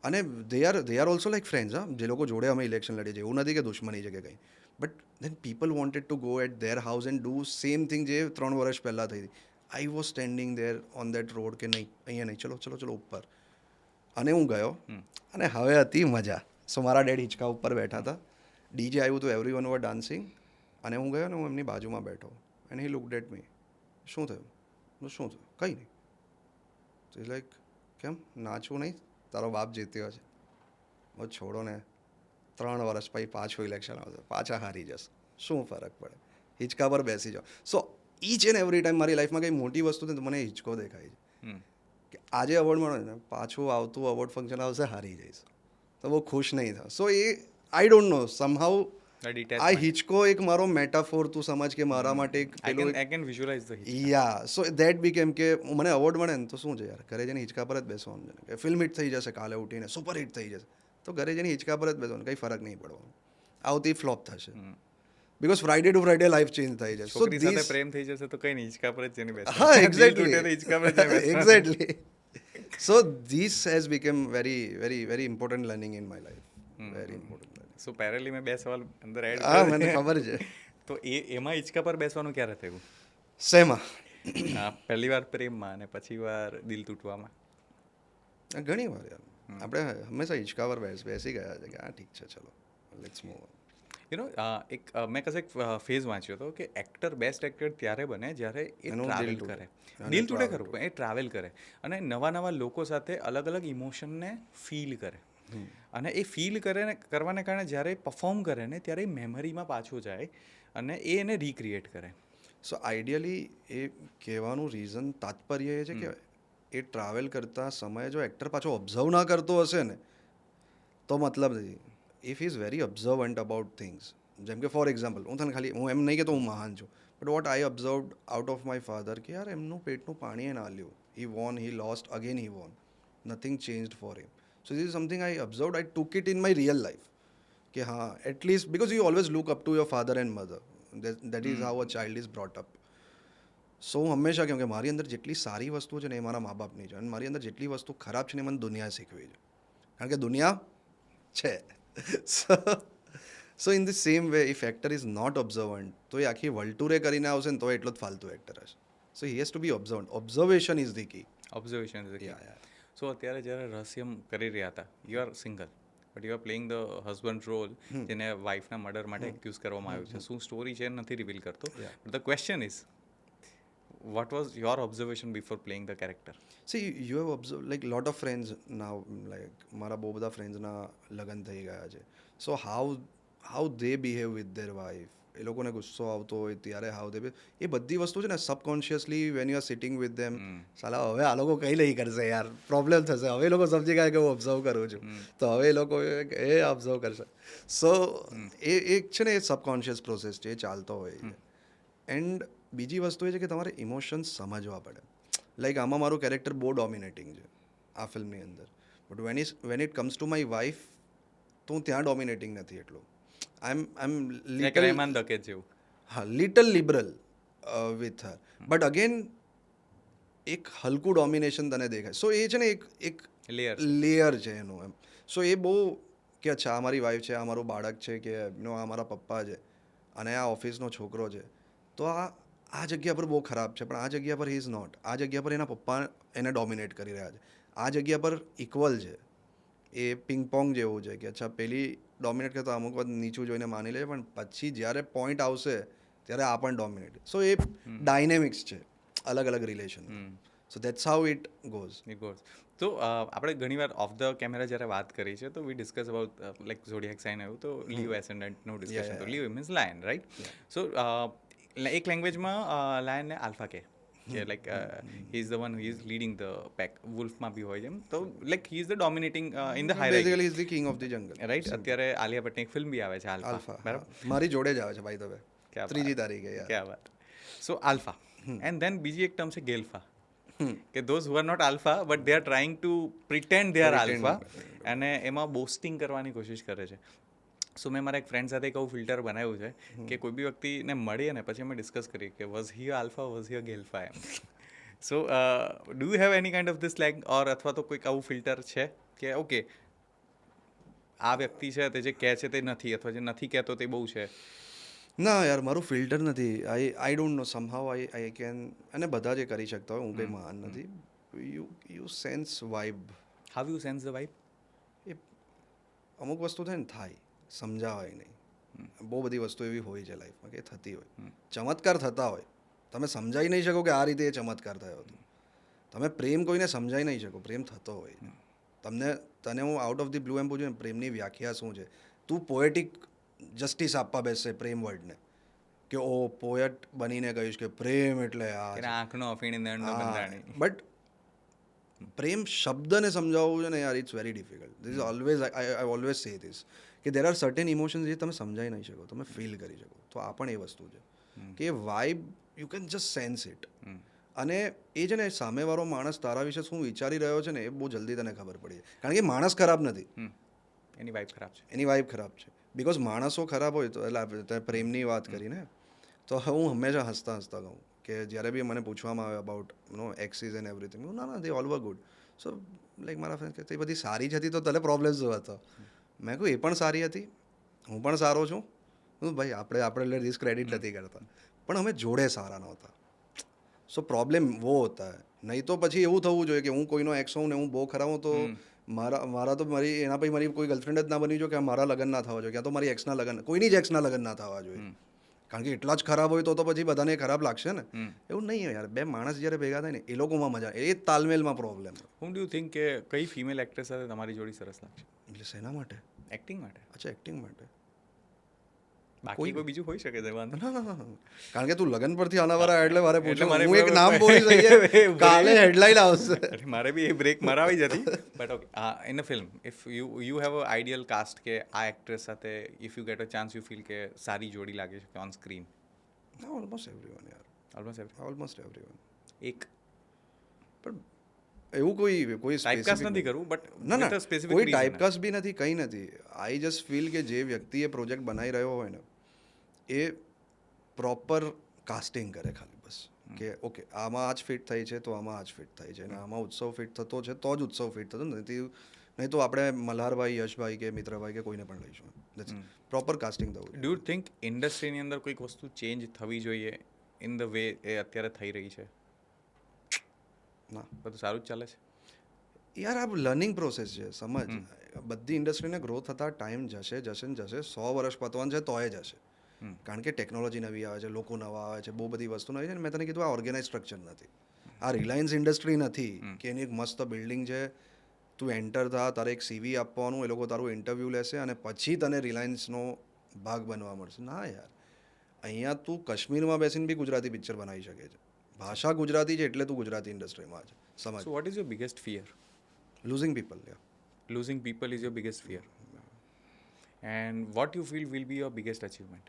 અને they are also like friends, હા, જે લોકો જોડે અમે ઇલેક્શન લડીએ છીએ. એવું નથી કે દુશ્મની છે કે કંઈ, but then people wanted to go at their house and do same thing જે 3 વર્ષ પહેલાં થઈ હતી. I was standing there on that road કે નહીં, અહીંયા નહીં, ચલો ઉપર. અને હું ગયો, અને હવે હતી મજા. સો મારા ડેડ હિંચકા ઉપર બેઠા હતા, ડીજે આવ્યું હતું, એવરી વન વર ડાન્સિંગ. અને હું ગયો ને હું એમની બાજુમાં બેઠો, and he looked at me. શું થયું? શું થયું? કંઈ નહીં. તો લાઈક કેમ નાચવું નહીં? તારો બાપ જીત્યો છે. બસ છોડો ને, 3 વર્ષ પછી પાછું ઇલેક્શન આવશે, પાછા હારી જશે, શું ફરક પડે? હિંચકા પર બેસી જાઓ. સો ઈચ એન્ડ એવરી ટાઈમ મારી લાઈફમાં કંઈ મોટી વસ્તુ થાય તો મને હિંચકો દેખાય છે કે આજે એવોર્ડ મળે ને, પાછું આવતું એવોર્ડ ફંક્શન આવશે, હારી જઈશ તો બહુ ખુશ નહીં થાવ. સો એ આઈ ડોન્ટ નો, સમહાઉ આ હિંચકો એક મારો મેટાફોર તું સમજ કે મારા માટે એક પેલું I can visualize the hitch. Yeah. So that became કે મને અવોર્ડ મળે ને તો શું છે યાર, ઘરે જઈને હિંચકા પર જ બેસવાનું છે. કે ફિલ્મ હિટ થઈ જશે કાલે ઉઠીને, સુપર હિટ થઈ જશે, તો ઘરે જઈને હિંચકા પર જ બેસવાનું, કંઈ ફરક નહીં પડવાનો. આવતી ફ્લોપ થશે, because Friday two Friday life change થઈ જશે. છોકરી સાથે પ્રેમ થઈ જશે તો કઈ નહીં, હિંચકા પર જ જઈને બેસવાનું. હા, દિલ એક્ઝેક્ટલી, તૂટે તો હિંચકા પર જ જઈને બેસવાનું. Exactly. So this has become very very very important learning in my life, very important learning. So parallelly મેં 2 સવાલ અંદર એડ હા, મને ખબર છે. તો એમાં હિંચકા પર બેસવાનું ક્યારે થયું? શેમાં? પહેલી વાર પ્રેમમાં અને પછી વાર દિલ તૂટવામાં? ઘણી વાર યાર, આપણે હંમેશા હિંચકા પર બેસી ગયા છે કે હા ઠીક છે, ચલો લેટ્સ મૂવ ઓન. એક મેં કશે એક ફેઝ વાંચ્યો હતો કે એક્ટર, બેસ્ટ એક્ટર ત્યારે બને જ્યારે એ ટ્રાવેલ કરે. દિલ તૂટે ખરું, એ ટ્રાવેલ કરે અને નવા લોકો સાથે અલગ અલગ ઇમોશનને ફીલ કરે. અને એ ફીલ કરવાને કારણે જ્યારે પરફોર્મ કરે ને ત્યારે મેમરીમાં પાછો જાય અને એ એને રિક્રિએટ કરે. સો આઈડિયલી એ કહેવાનું રીઝન, તાત્પર્ય એ છે કે એ ટ્રાવેલ કરતા સમયે જો એક્ટર પાછો ઓબ્ઝર્વ ના કરતો હશે ને તો મતલબ નથી. If is very observant about things, જેમ કે ફોર એક્ઝામ્પલ, હું એમ નહીં કે હું મહાન છું, but what I observed out of my father કે યાર એમનું પેટનું પાણી એ ના લ્યું. He won, he lost, again he won, nothing changed for him. So this is something I observed, I took it in my real life કે હા at least, because you always look up to your father and mother, that is how a child is brought up. So હું હંમેશા કેમ કે મારી અંદર જેટલી સારી વસ્તુઓ છે ને એ મારા મા બાપની છે, અને મારી અંદર જેટલી વસ્તુ ખરાબ છે ને એ મને દુનિયાએ શીખવી છે, કારણ કે દુનિયા છે. So in the same way if actor is not observant તો એ આખી વલટુરે કરીને આવશે ને તો એટલો જ ફાલતુ એક્ટર હશે. So he has to be observant. Observation is the key. Observation. So અત્યારે જ્યારે રહસ્યમ કરી રહ્યા હતા, you are single but you are playing the husband role, જેને વાઇફના મર્ડર માટે એક્યુઝ કરવામાં આવ્યું છે. શું સ્ટોરી છે નથી રિવીલ કરતો, but the question is what was your observation before playing the character? See you have observe like lot of friends now, like મારા બહુ બધા ફ્રેન્ડ્સના લગ્ન થઈ ગયા છે. So how they behave with their wife, એ લોકોને ગુસ્સો આવતો હોય ત્યારે હાઉ દે, એ બધી વસ્તુ છે ને subconsciously when you are sitting with them, સાલા હવે આ લોકો કંઈ નહીં કરશે યાર, પ્રોબ્લેમ થશે, હવે એ લોકો સમજી ગયા કે હું ઓબ્ઝર્વ કરું છું, તો હવે એ લોકો એ ઓબ્ઝર્વ કરશે. સો એ એક છે ને એ સબકોન્શિયસ પ્રોસેસ છે, એ ચાલતો હોય છે. એન્ડ બીજી વસ્તુ એ છે કે તમારે ઇમોશન્સ સમજવા પડે. લાઈક આમાં મારું કેરેક્ટર બહુ ડોમિનેટિંગ છે આ ફિલ્મની અંદર, but when it comes to my wife તો હું ત્યાં ડોમિનેટિંગ નથી એટલો. આઈ એમ લિટલ, રહેમાન દકેત જેવું. હા, little liberal with her, but again એક હલકું ડોમિનેશન તને દેખાય. સો એ છે ને એક લેયર. લેયર છે એનું એમ. સો એ બહુ કે અચ્છા આ મારી વાઈફ છે, આ મારું બાળક છે, કે નો આ મારા પપ્પા છે અને આ ઓફિસનો છોકરો છે, તો આ જગ્યા પર બહુ ખરાબ છે, પણ આ જગ્યા પર હી ઇઝ નોટ. આ જગ્યા પર એના પપ્પા એને ડોમિનેટ કરી રહ્યા છે, આ જગ્યા પર ઇક્વલ છે. એ પિંગપોંગ જેવું છે કે અચ્છા પેલી ડોમિનેટ કરતા અમુક વાર નીચું જોઈને માની લે, પણ પછી જ્યારે પોઈન્ટ આવશે ત્યારે આ પણ ડોમિનેટ. સો એ ડાયનેમિક્સ છે અલગ અલગ relation. So that's how it goes. It goes. તો આપણે ઘણીવાર ઓફ ધ કેમેરા જ્યારે વાત કરી છે તો we discuss about like zodiac sign આવ્યું તો લીઓ એસેન્ડન્ટનું ડિસ્કશન તો Leo means lion, right? So એક લેંગ્વેજમાં લાયનને આલ્ફા કે like he is the one he is leading the pack. વુલ્ફમાં બી હોય છે એમ, તો like he is the dominating in the hierarchy, basically is the king of the jungle, right? અત્યારે આલિયા ભટ્ટની એક ફિલ્મ બી આવે છે આલ્ફા, આલ્ફા. બરાબર? મારી જોડે જ આવે છે ભાઈ, તમે ક્યાં 3જી તારીખે યાર. ક્યાં વાત. સો આલ્ફા એન્ડ દેન બીજી એક ટર્મ છે ગેલ્ફા, કે those who are not alpha but they are trying to pretend they are alpha, અને એમાં બોસ્ટિંગ કરવાની કોશિશ કરે છે. સો મેં મારા એક ફ્રેન્ડ સાથે એક આવું ફિલ્ટર બનાવ્યું છે કે કોઈ બી વ્યક્તિને મળીએ ને પછી અમે ડિસ્કસ કરીએ કે was he alpha, was he ગેલ્ફા એમ. So do you have any kind of this leg or અથવા તો કોઈક આવું ફિલ્ટર છે કે ઓકે આ વ્યક્તિ છે તે જે કહે છે તે નથી, અથવા જે નથી કહેતો તે બહુ છે? ના યાર, મારું ફિલ્ટર નથી. I don't know, સમહાઉ I can, અને બધા જે કરી શકતા હોય, હું કંઈ મહાન નથી. You sense vibe. How you sense the vibe? એ અમુક વસ્તુ થાય ને, થાય, સમજાવાય નહીં. બહુ બધી વસ્તુ એવી હોય છે લાઈફમાં કે થતી હોય, ચમત્કાર થતા હોય, તમે સમજાવી નહીં શકો કે આ રીતે એ ચમત્કાર થયો હતો. તમે પ્રેમ કોઈને સમજાવી નહીં શકો, પ્રેમ થતો હોય. તને હું આઉટ ઓફ ધી બ્લુ એમ પૂછું ને પ્રેમની વ્યાખ્યા શું છે, તું પોએટિક જસ્ટિસ આપવા બેસશે પ્રેમ વર્ડને, કે ઓ પોએટ બનીને કહીશ કે પ્રેમ એટલે આ છે. આંખનો અફીણ નયનનો બંધાણી. બટ પ્રેમ શબ્દને સમજાવવું છે ને યાર, it's very difficult. This is always, I always say this, કે દેર આર સર્ટેન ઇમોશન્સ જે તમે સમજાવી નહીં શકો, તમે ફીલ કરી શકો. તો આ પણ એ વસ્તુ છે કે vibe you can just sense it. અને એ છે ને સામેવાળો માણસ તારા વિશે શું વિચારી રહ્યો છે ને એ બહુ જલ્દી તને ખબર પડી જાય. કારણ કે માણસ ખરાબ નથી, એની વાઇબ ખરાબ છે. એની વાઇબ ખરાબ છે. બિકોઝ માણસો ખરાબ હોય તો, એટલે પ્રેમની વાત કરીને તો હું હંમેશા હસતા કહું કે જ્યારે બી મને પૂછવામાં આવે અબાઉટ એક્સિસ એન્ડ એવરીથિંગ, ના દે ઓલ વર ગુડ. સો લાઈક મારા ફ્રેન્ડ કે તે બધી સારી જ હતી તો તને પ્રોબ્લેમ શું હતો? મેં કહ્યું એ પણ સારી હતી, હું પણ સારો છું. ભાઈ આપણે ડિસ્ક્રેડિટ નથી કરતા, પણ અમે જોડે સારા નહોતા. સો પ્રોબ્લેમ વો હોતા હૈ. નહીં તો પછી એવું થવું જોઈએ કે હું કોઈનો એક્સ હોઉં ને હું બહુ ખરાબ હોઉં તો મારા તો એના પછી મારી કોઈ ગર્લફ્રેન્ડ જ ના બની જોઈએ, કે મારા લગ્ન ના થવા જોઈએ, ક્યાં તો મારી એક્સના લગ્ન, કોઈની જ એક્સના લગ્ન ના થવા જોઈએ. કારણ કે એટલા જ ખરાબ હોય તો પછી બધાને ખરાબ લાગશે ને. એવું નહીં યાર, બે માણસ જ્યારે ભેગા થાય ને એ લોકોમાં મજા, એ તાલમેલમાં પ્રોબ્લેમ. હું ડુ થિંક કે કઈ ફિમેલ એક્ટ્રેસ સાથે તમારી જોડી સરસ લાગશે? એટલે શેના માટે? એક્ટિંગ માટે? અચ્છા, એક્ટિંગ માટે. બાકી કોઈ બીજું હોઈ શકે છે, વાંધો કારણ કે તું લગન પરથી આનાવાળા એટલે મારે પૂછો, મારે હું એક નામ બોલી દઈએ કાલે હેડલાઇન આવશે. મારે બી એ બ્રેક મરાવી જ હતી. But okay, in a film if you have a ideal cast કે આ એક્ટ્રેસ સાથે if you get a chance you feel કે સારી જોડી લાગે છે ઓન સ્ક્રીન? ઓલમોસ્ટ એવરીવન યાર, ઓલમોસ્ટ એવરીવન. એક પણ એવું કોઈ ટાઈપકાસ્ટ નથી કરવું, બટ ના કોઈ ટાઈપકાસ્ટ બી નથી, કંઈ નથી. આઈ જસ્ટ ફીલ કે જે વ્યક્તિ એ પ્રોજેક્ટ બનાવી રહ્યો હોય ને એ પ્રોપર કાસ્ટિંગ કરે ખાલી, બસ કે ઓકે આમાં આ જ ફિટ થઈ છે તો આમાં આ જ ફિટ થઈ છે, અને આમાં ઉત્સવ ફિટ થતો છે તો જ ઉત્સવ ફિટ થતો, નહીં તો આપણે મલ્હારભાઈ, યશભાઈ કે મિત્રભાઈ કે કોઈને પણ લઈશું. પ્રોપર કાસ્ટિંગ થવું. ડુ યુ થિંક ઇન્ડસ્ટ્રીની અંદર કોઈક વસ્તુ ચેન્જ થવી જોઈએ ઇન ધ વે એ અત્યારે થઈ રહી છે? ના, બધું સારું જ ચાલે છે યાર. આ લર્નિંગ પ્રોસેસ છે, સમજ. બધી ઇન્ડસ્ટ્રીને ગ્રો થતા ટાઈમ જશે ને જશે. 100 વર્ષ પતવાનું છે તોય જશે. કારણ કે ટેકનોલોજી નવી આવે છે, લોકો નવા આવે છે, બહુ બધી વસ્તુ નવી છે ને મેં તને કીધું આ ઓર્ગેનાઇઝ સ્ટ્રક્ચર નથી. આ રિલાયન્સ ઇન્ડસ્ટ્રી નથી કે એની એક મસ્ત બિલ્ડિંગ છે, તું એન્ટર થા, તારે એક સીવી આપવાનું, એ લોકો તારું ઇન્ટરવ્યૂ લેશે અને પછી તને રિલાયન્સનો ભાગ બનવા મળશે. ના યાર, અહીંયા તું કાશ્મીરમાં બેસીને બી ગુજરાતી પિક્ચર બનાવી શકે છે. ભાષા ગુજરાતી છે એટલે તું ગુજરાતી ઇન્ડસ્ટ્રીમાં છે. સમજ. So what is your biggest fear? Losing people. Losing people is your biggest fear. And what you feel will be your biggest achievement?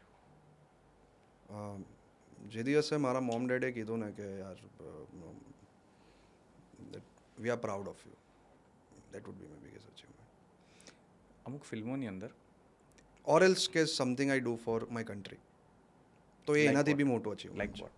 જે દિવસે મારા મોમ ડેડે કીધું ને કે યાર we are proud of you, that would be my biggest achievement. અમુક ફિલ્મોની અંદર ઓર એલ્સ કે something I do for my country, તો એ એનાથી બી મોટું અચીવમેન્ટ. Like what?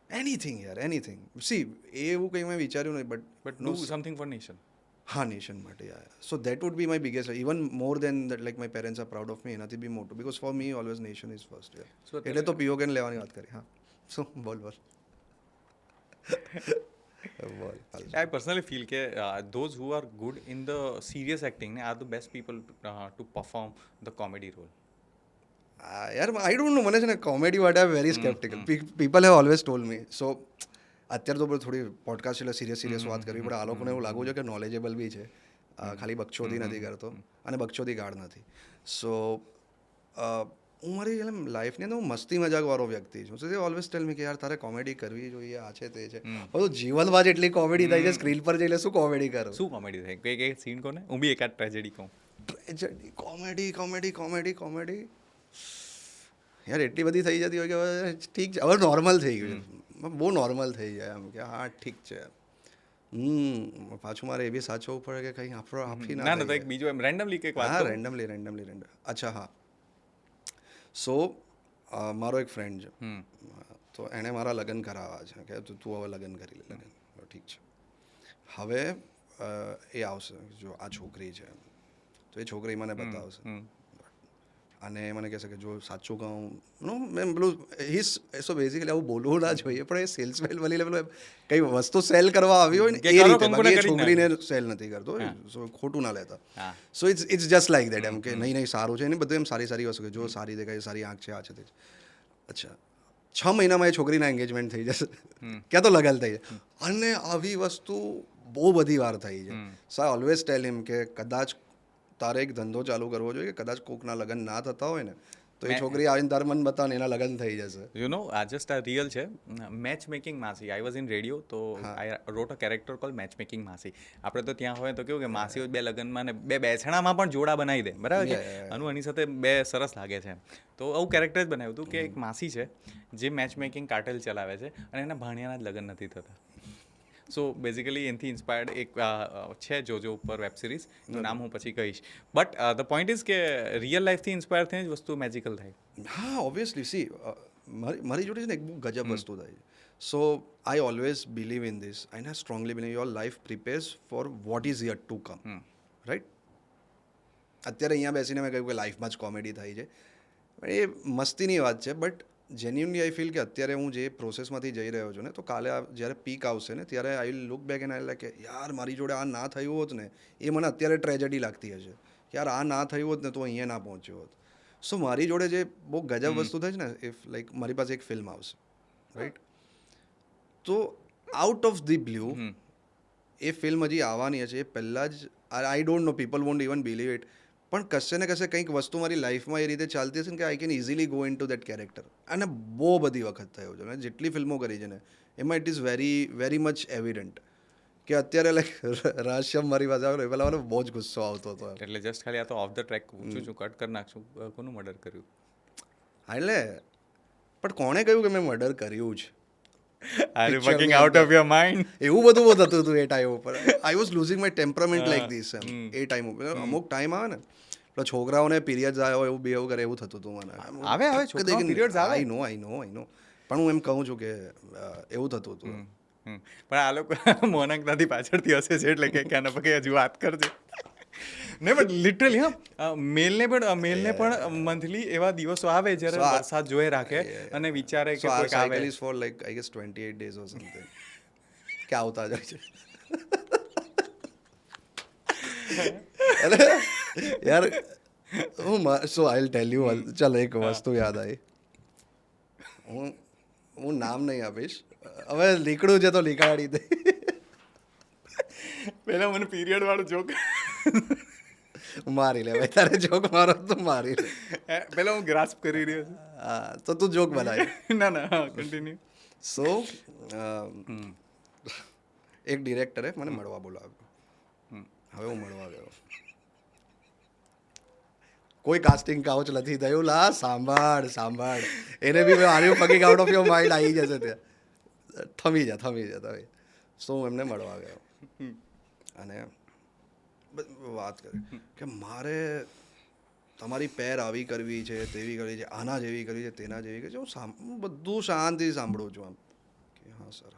એનીથિંગ યાર, એનીથિંગ. સી એવું કંઈ મેં વિચાર્યું નહીં, but do something for nation. હા, નેશન માટે. યાર, so that would be my biggest, even more than that, like my parents are proud of મી, એનાથી બી મોટું. Because for me always nation is first. યાર, So એટલે તો પીઓકેને લેવાની વાત કરી. હા, શું બોલ. I personally feel કે those who are good in the serious acting are the best people to perform the comedy role. યાર, આઈ ડોન્ટ નો, મને છે ને કોમેડી માટે I very sceptical. People have always told me. So અત્યારે તો થોડી podcast એટલે serious વાત કરવી પડે. આ લોકોને એવું લાગવું છે કે નોલેજેબલ બી છે, ખાલી બકચોદી નથી કરતો અને બકચોદી ગાઢ નથી. સો હું મારી લાઈફની અંદર હું મસ્તી મજાકવાળો વ્યક્તિ છું. સો દે ઓલવેઝ ટેલ મી કે યાર તારે કોમેડી કરવી જોઈએ, આ છે તે છે. બધું જીવનમાં જેટલી કોમેડી થાય છે સ્ક્રીન પર જઈને શું કોમેડી કરો? શું કોમેડી થાય? કઈ સીન કોને? હું બી એકાદ ટ્રેજેડી કહું. Tragedy, comedy, comedy, comedy, comedy. યાર એટલી બધી થઈ જતી હોય કે હવે ઠીક છે, હવે નોર્મલ થઈ ગયું છે, બહુ નોર્મલ થઈ જાય એમ કે હા ઠીક છે. પાછું મારે એ બી સાચવવું પડે કે કંઈ આપી ના તો એક બીજું એમ રેન્ડમલી કંઈક વાત હા, કરું. રેન્ડમલી. અચ્છા, હા. સો મારો એક ફ્રેન્ડ છે, તો એણે મારા લગ્ન કરાવવા છે કે તું હવે લગ્ન કરી લે. લગ્ન ઠીક છે. હવે એ આવશે, જો આ છોકરી છે તો એ છોકરી મને બતાવશે અને મને કહેશે કે જો સાચું કહું નો મેં પેલું સો બેઝિકલી આવું બોલવું ના જોઈએ, પણ એ સેલ્સમેન બની લે, પેલું કંઈ વસ્તુ સેલ કરવા આવી હોય ને કે એ કરો રીતે, કંકોને બાકી એ કરી છોકરીને સેલ નથી કરતો. સો ખોટું ના લેતા. So it's just like that એમ કે નહીં સારું છે, એની બધું એમ સારી વસ્તુ કે જો સારી દેખાય, સારી આંખ છે, આ છે તે છે. અચ્છા, 6 મહિનામાં એ છોકરીના એન્ગેજમેન્ટ થઈ જશે, ક્યાં તો લગન થઈ જાય. અને આવી વસ્તુ બહુ બધી વાર થઈ છે. સો આઈ ઓલવેઝ ટેલ હિમ કે કદાચ તારે એક ધંધો ચાલુ કરવો જોઈએ કે કદાચ કોકના લગ્ન ના થતા હોય ને તો એ છોકરી આવીને તારે મન બતાવે એના લગ્ન થઈ જશે. યુ નો આ જસ્ટ આ રિયલ છે. મેચ મેકિંગ માસી, આઈ વોઝ ઇન રેડિયો, તો આઈ રોટ અ કેરેક્ટર કોલ મેચ મેકિંગ માસી. આપણે તો ત્યાં હોય તો કેવું કે માસીઓ બે લગ્નમાં ને બે બેસણામાં પણ જોડા બનાવી દે, બરાબર છે. એની સાથે બે સરસ લાગે છે. તો આવું કેરેક્ટર જ બનાવ્યું હતું કે એક માસી છે જે મેચ મેકિંગ કાર્ટેલ ચલાવે છે અને એના ભાણિયાના જ લગ્ન નથી થતા. સો બેઝિકલી એનાથી ઇન્સ્પાયર્ડ એક છે જોજો ઉપર વેબ સિરીઝ, એનું નામ હું પછી કહીશ. બટ ધ પોઈન્ટ ઇઝ કે રિયલ લાઈફથી ઇન્સ્પાયર થઈને જ વસ્તુ મેજિકલ થાય. હા, ઓબ્વિયસલી. સી મારી જોડે છે ને એક બહુ ગજબ વસ્તુ થાય છે. So I always believe in this, I ના strongly believe your life prepares for what is yet to come, right? અત્યારે અહીંયા બેસીને મેં કહ્યું કે લાઈફમાં જ કોમેડી થાય છે, એ મસ્તીની વાત છે. બટ જેન્યુઅનલી આઈ ફીલ કે અત્યારે હું જે પ્રોસેસમાંથી જઈ રહ્યો છું ને, તો કાલે જ્યારે પીક આવશે ને ત્યારે I will look back and I like કે યાર મારી જોડે આ ના થયું હોત ને, એ મને અત્યારે ટ્રેજેડી લાગતી હશે. યાર આ ના થયું હોત ને તો અહીંયા ના પહોંચ્યો હોત. સો મારી જોડે જે બહુ ગજબ વસ્તુ થાય છે ને, ઇફ લાઈક મારી પાસે એક ફિલ્મ આવશે, રાઈટ? તો out of the blue A film હજી આવવાની હશે, એ પહેલાં જ I don't know, people want even believe it, પણ કશે ને કશે કંઈક વસ્તુ મારી લાઈફમાં એ રીતે ચાલતી હશે ને કે I can easily go in two that character. અને બહુ બધી વખત થયો છે. મેં જેટલી ફિલ્મો કરી છે ને એમાં ઇટ ઇઝ વેરી મચ એવિડન્ટ કે અત્યારે લાઈક રહસ્યમ મારી પાસે આવ્યો, પહેલાં મને બહુ જ ગુસ્સો આવતો હતો. એટલે જસ્ટ ખાલી આ તો ઓફ ધ ટ્રેક પૂછું છું, કટ કરી નાખશું. કોનું મર્ડર કર્યું? હા, એટલે પણ કોણે કહ્યું કે મેં મર્ડર કર્યું છે? Are you fucking out of your mind? એવું બધું બહુ થતું હતું એ ટાઈમ ઉપર. I was losing my temperament like this એમ. એ ટાઈમ ઉપર અમુક ટાઈમ આવે ને એટલે છોકરાઓને પીરિયડ્સ આવ્યો એવું બિહેવ કરે એવું થતું હતું મને. આવે છોકરાઓ પીરિયડ્સ આવે? આઈ નો પણ હું એમ કહું છું કે એવું થતું હતું. પણ આ લોકો મોનકનાથી પાછળથી હશે છે એટલે કે આના પર હજુ વાત કરજે. નહીં પણ લિટરલી હા, મેલને પણ મંથલી એવા દિવસો આવે જ્યારે વરસાદ જોઈ રાખે અને વિચારે કે કોઈક આવે. Cycle is four like I guess 28 days or something કે આવતા જાય છે. એટલે યાર સો આઈ ટેલ યુ ચાલ એક વસ્તુ યાદ આવી. હું નામ નહીં આપીશ, હવે લીકડું છે તો લીકાડી દે. પેલા મને પીરિયડ વાળો જોક મારી લે ભાઈ, તારે જોક મારો તો મારી લે. પેલા હું ગ્રાસ્પ કરી રહ્યો છું. હા તો તું જોક બનાવી. ના કન્ટિન્યુ. સો એક ડિરેક્ટરે મને મળવા બોલાવ્યો. હવે હું મળવા ગયો. કોઈ કાસ્ટિંગ કાઉચ નથી થયું. લા સાંભળ એને બી are you fucking out of your mind આવી જશે ત્યાં. થમી જા. સો હું એમને મળવા ગયો અને વાત કરી કે મારે તમારી પેર આવી કરવી છે, તેવી કરવી છે, આના જેવી કરવી છે, તેના જેવી કરવી છે. હું બધું શાંતિથી સાંભળું છું આમ કે હા સર.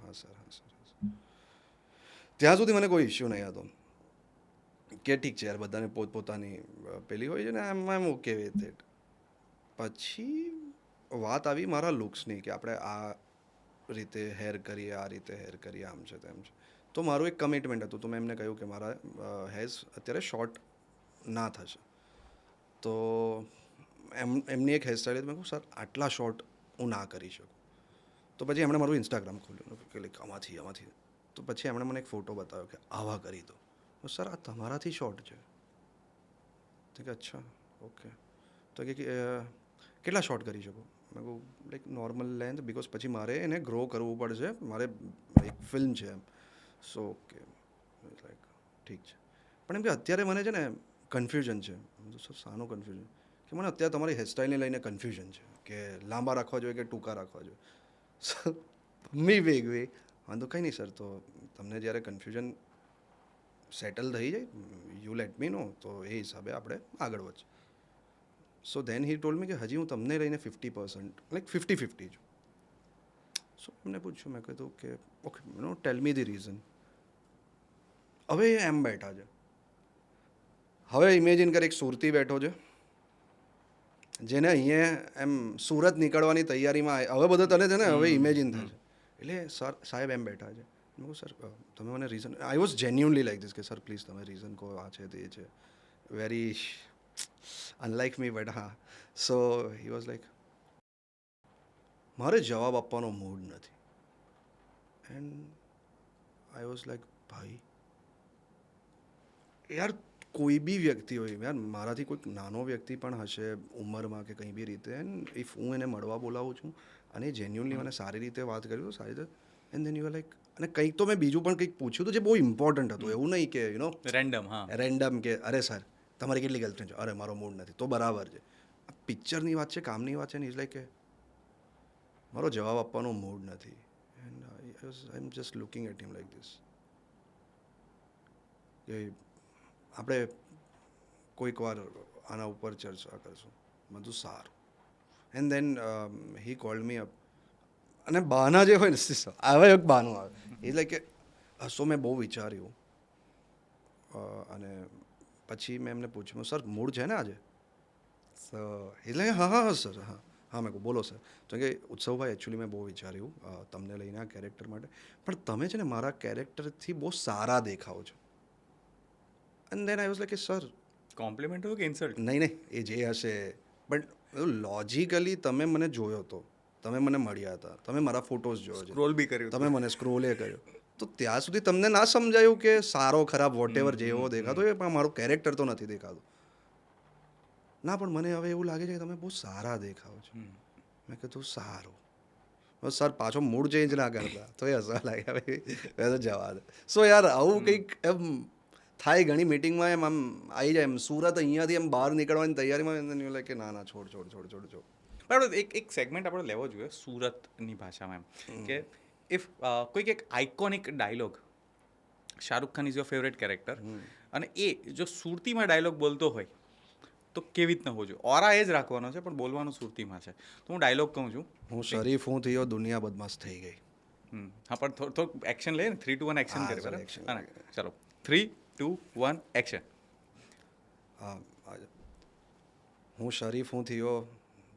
ત્યાં સુધી મને કોઈ ઇશ્યુ નહીં હતો કે ઠીક છે યાર, બધાને પોતપોતાની પેલી હોય છે ને, એમ ઓકે વિથ ઇટ. પછી વાત આવી મારા લુક્સની કે આપણે આ રીતે હેર કરીએ, આ રીતે હેર કરીએ, આમ છે તેમ છે. તો મારું એક કમિટમેન્ટ હતું. તો મેં એમને કહ્યું કે મારા હેર્સ અત્યારે શોર્ટ ના થશે. તો એમની એક હેરસ્ટાઈલ મેં કહું સર આટલા શોર્ટ હું ના કરી શકું. તો પછી એમણે મારું ઇન્સ્ટાગ્રામ ખોલ્યું કે લાઈક આમાંથી. તો પછી એમણે મને એક ફોટો બતાવ્યો કે આવા કરી દો. સર આ તમારાથી શોર્ટ છે. તો કે અચ્છા ઓકે. તો કે કેટલા શોર્ટ કરી શકો? મેં કહું લાઈક નોર્મલ લેન્થ, બિકોઝ પછી મારે એને ગ્રો કરવું પડશે, મારે એક ફિલ્મ છે એમ. સો ઓકે લાઈક ઠીક છે. પણ એમ કે અત્યારે મને છે ને કન્ફ્યુઝન છે. સર શાનું કન્ફ્યુઝન? કે મને અત્યારે તમારી હેરસ્ટાઈલને લઈને કન્ફ્યુઝન છે કે લાંબા રાખવા જોઈએ કે ટૂંકા રાખવા જોઈએ. વાંધો કંઈ નહીં સર, તો તમને જ્યારે કન્ફ્યુઝન સેટલ થઈ જાય યુ લેટ મી નો, તો એ હિસાબે આપણે આગળ વધશું. સો ધેન હી ટોલ્ડ મી કે હજી હું તમને લઈને 50% લાઈક 50-50 છું. સો એમને પૂછ્યું, મેં કીધું કે okay tell me the reason. હવે એ એમ બેઠા છે. હવે ઇમેજિન કર એક સુરતી બેઠો છે જેને અહીંયા એમ સુરત નીકળવાની તૈયારીમાં હવે બધું તને છે ને હવે ઇમેજિન થાય છે. એટલે સર સાહેબ એમ બેઠા છે. મેં કહું સર તમે મને reason, I was genuinely like this કે સર પ્લીઝ તમે રીઝન કહો, આ છે તે છે. વેરી અનલાઇક મી બટ હા. સો હી વોઝ લાઈક મારે જવાબ આપવાનો મૂડ નથી. એન્ડ આઈ વોઝ લાઈક ભાઈ યાર કોઈ બી વ્યક્તિ હોય યાર, મારાથી કોઈક નાનો વ્યક્તિ પણ હશે ઉંમરમાં કે કંઈ બી રીતે, એન્ડ ઇફ હું એને મળવા બોલાવું છું અને જેન્યુનલી મને સારી રીતે વાત કરી તો સારી રીતે, and then you are like, અને કંઈક તો મેં બીજું પણ કંઈક પૂછ્યું હતું જે બહુ ઇમ્પોર્ટન્ટ હતું. એવું નહીં કે રેન્ડમ કે અરે સર તમારી કેટલી ગર્લફ્રેન્ડ છે, અરે મારો મૂડ નથી, તો બરાબર છે. આ પિક્ચરની વાત છે, કામની વાત છે ને, ઇઝ લાઈક કે મારો જવાબ આપવાનો મૂડ નથી. And I am just looking at him like this કે આપણે કોઈક વાર આના ઉપર ચર્ચા કરશું. બધું સારું. And then he called me up. અને બહાના જે હોય ને, હવે એક બહાનું આવે એટલે કે હસો મેં બહુ વિચાર્યું અને પછી મેં એમને પૂછ્યું સર મૂડ છે ને આજે? એટલે હા સર હા મેં કહું બોલો સર. તો કે ઉત્સવભાઈ એકચ્યુઅલી મેં બહુ વિચાર્યું તમને લઈને આ કેરેક્ટર માટે, પણ તમે છે ને મારા કેરેક્ટરથી બહુ સારા દેખાવ છો. And then I was like કે સર કોમ્પ્લિમેન્ટ હોય કે ઇન્સલ્ટ? નહીં એ જે હશે, બટ લોજિકલી તમે મને જોયો હતો, તમે મને મળ્યા હતા, તમે મારા ફોટોઝ જોયો છે, સ્ક્રોલ બી કર્યું, તમે મને સ્ક્રોલે કર્યો, તો ત્યાં સુધી તમને ના સમજાયું કે સારો ખરાબ વોટ એવર જેવો દેખાતો એ પણ મારું કેરેક્ટર તો નથી દેખાતું. ના પણ મને હવે એવું લાગે છે કે તમે બહુ સારા દેખાવ છો. મેં કીધું સારું. બસ સર પાછો મૂડ ચેન્જ ના કરતા તો એ હસવા લાગ્યા ભાઈ, મેં તો જવા દે. સો યાર આવું કંઈક એમ થાય ઘણી મિટિંગમાં, એમ આમ આવી જાય એમ સુરત અહીંયાથી એમ બહાર નીકળવાની તૈયારીમાં લાગે કે ના છોડ. બરાબર. એક સેગમેન્ટ આપણે લેવો જોઈએ સુરતની ભાષામાં, એમ કે ઇફ કોઈક એક iconic dialogue, Shahrukh Khan is your favourite character, અને એ જો સુરતીમાં ડાયલોગ બોલતો હોય તો કેવી રીતના હોવો જોઈએ? ઓરા એ જ રાખવાનો છે પણ બોલવાનું સુરતીમાં છે. તો હું ડાયલોગ કહું છું, હું શરીફ હું થયો દુનિયા બદમાશ થઈ ગઈ. હા પણ થોડુંક એક્શન લઈએ ને, 3, 2, 1 એક્શન કરીએ બરાબર? action. હા ચલો 3, 2, 1 એક્શન. હા હું શરીફ હું થયો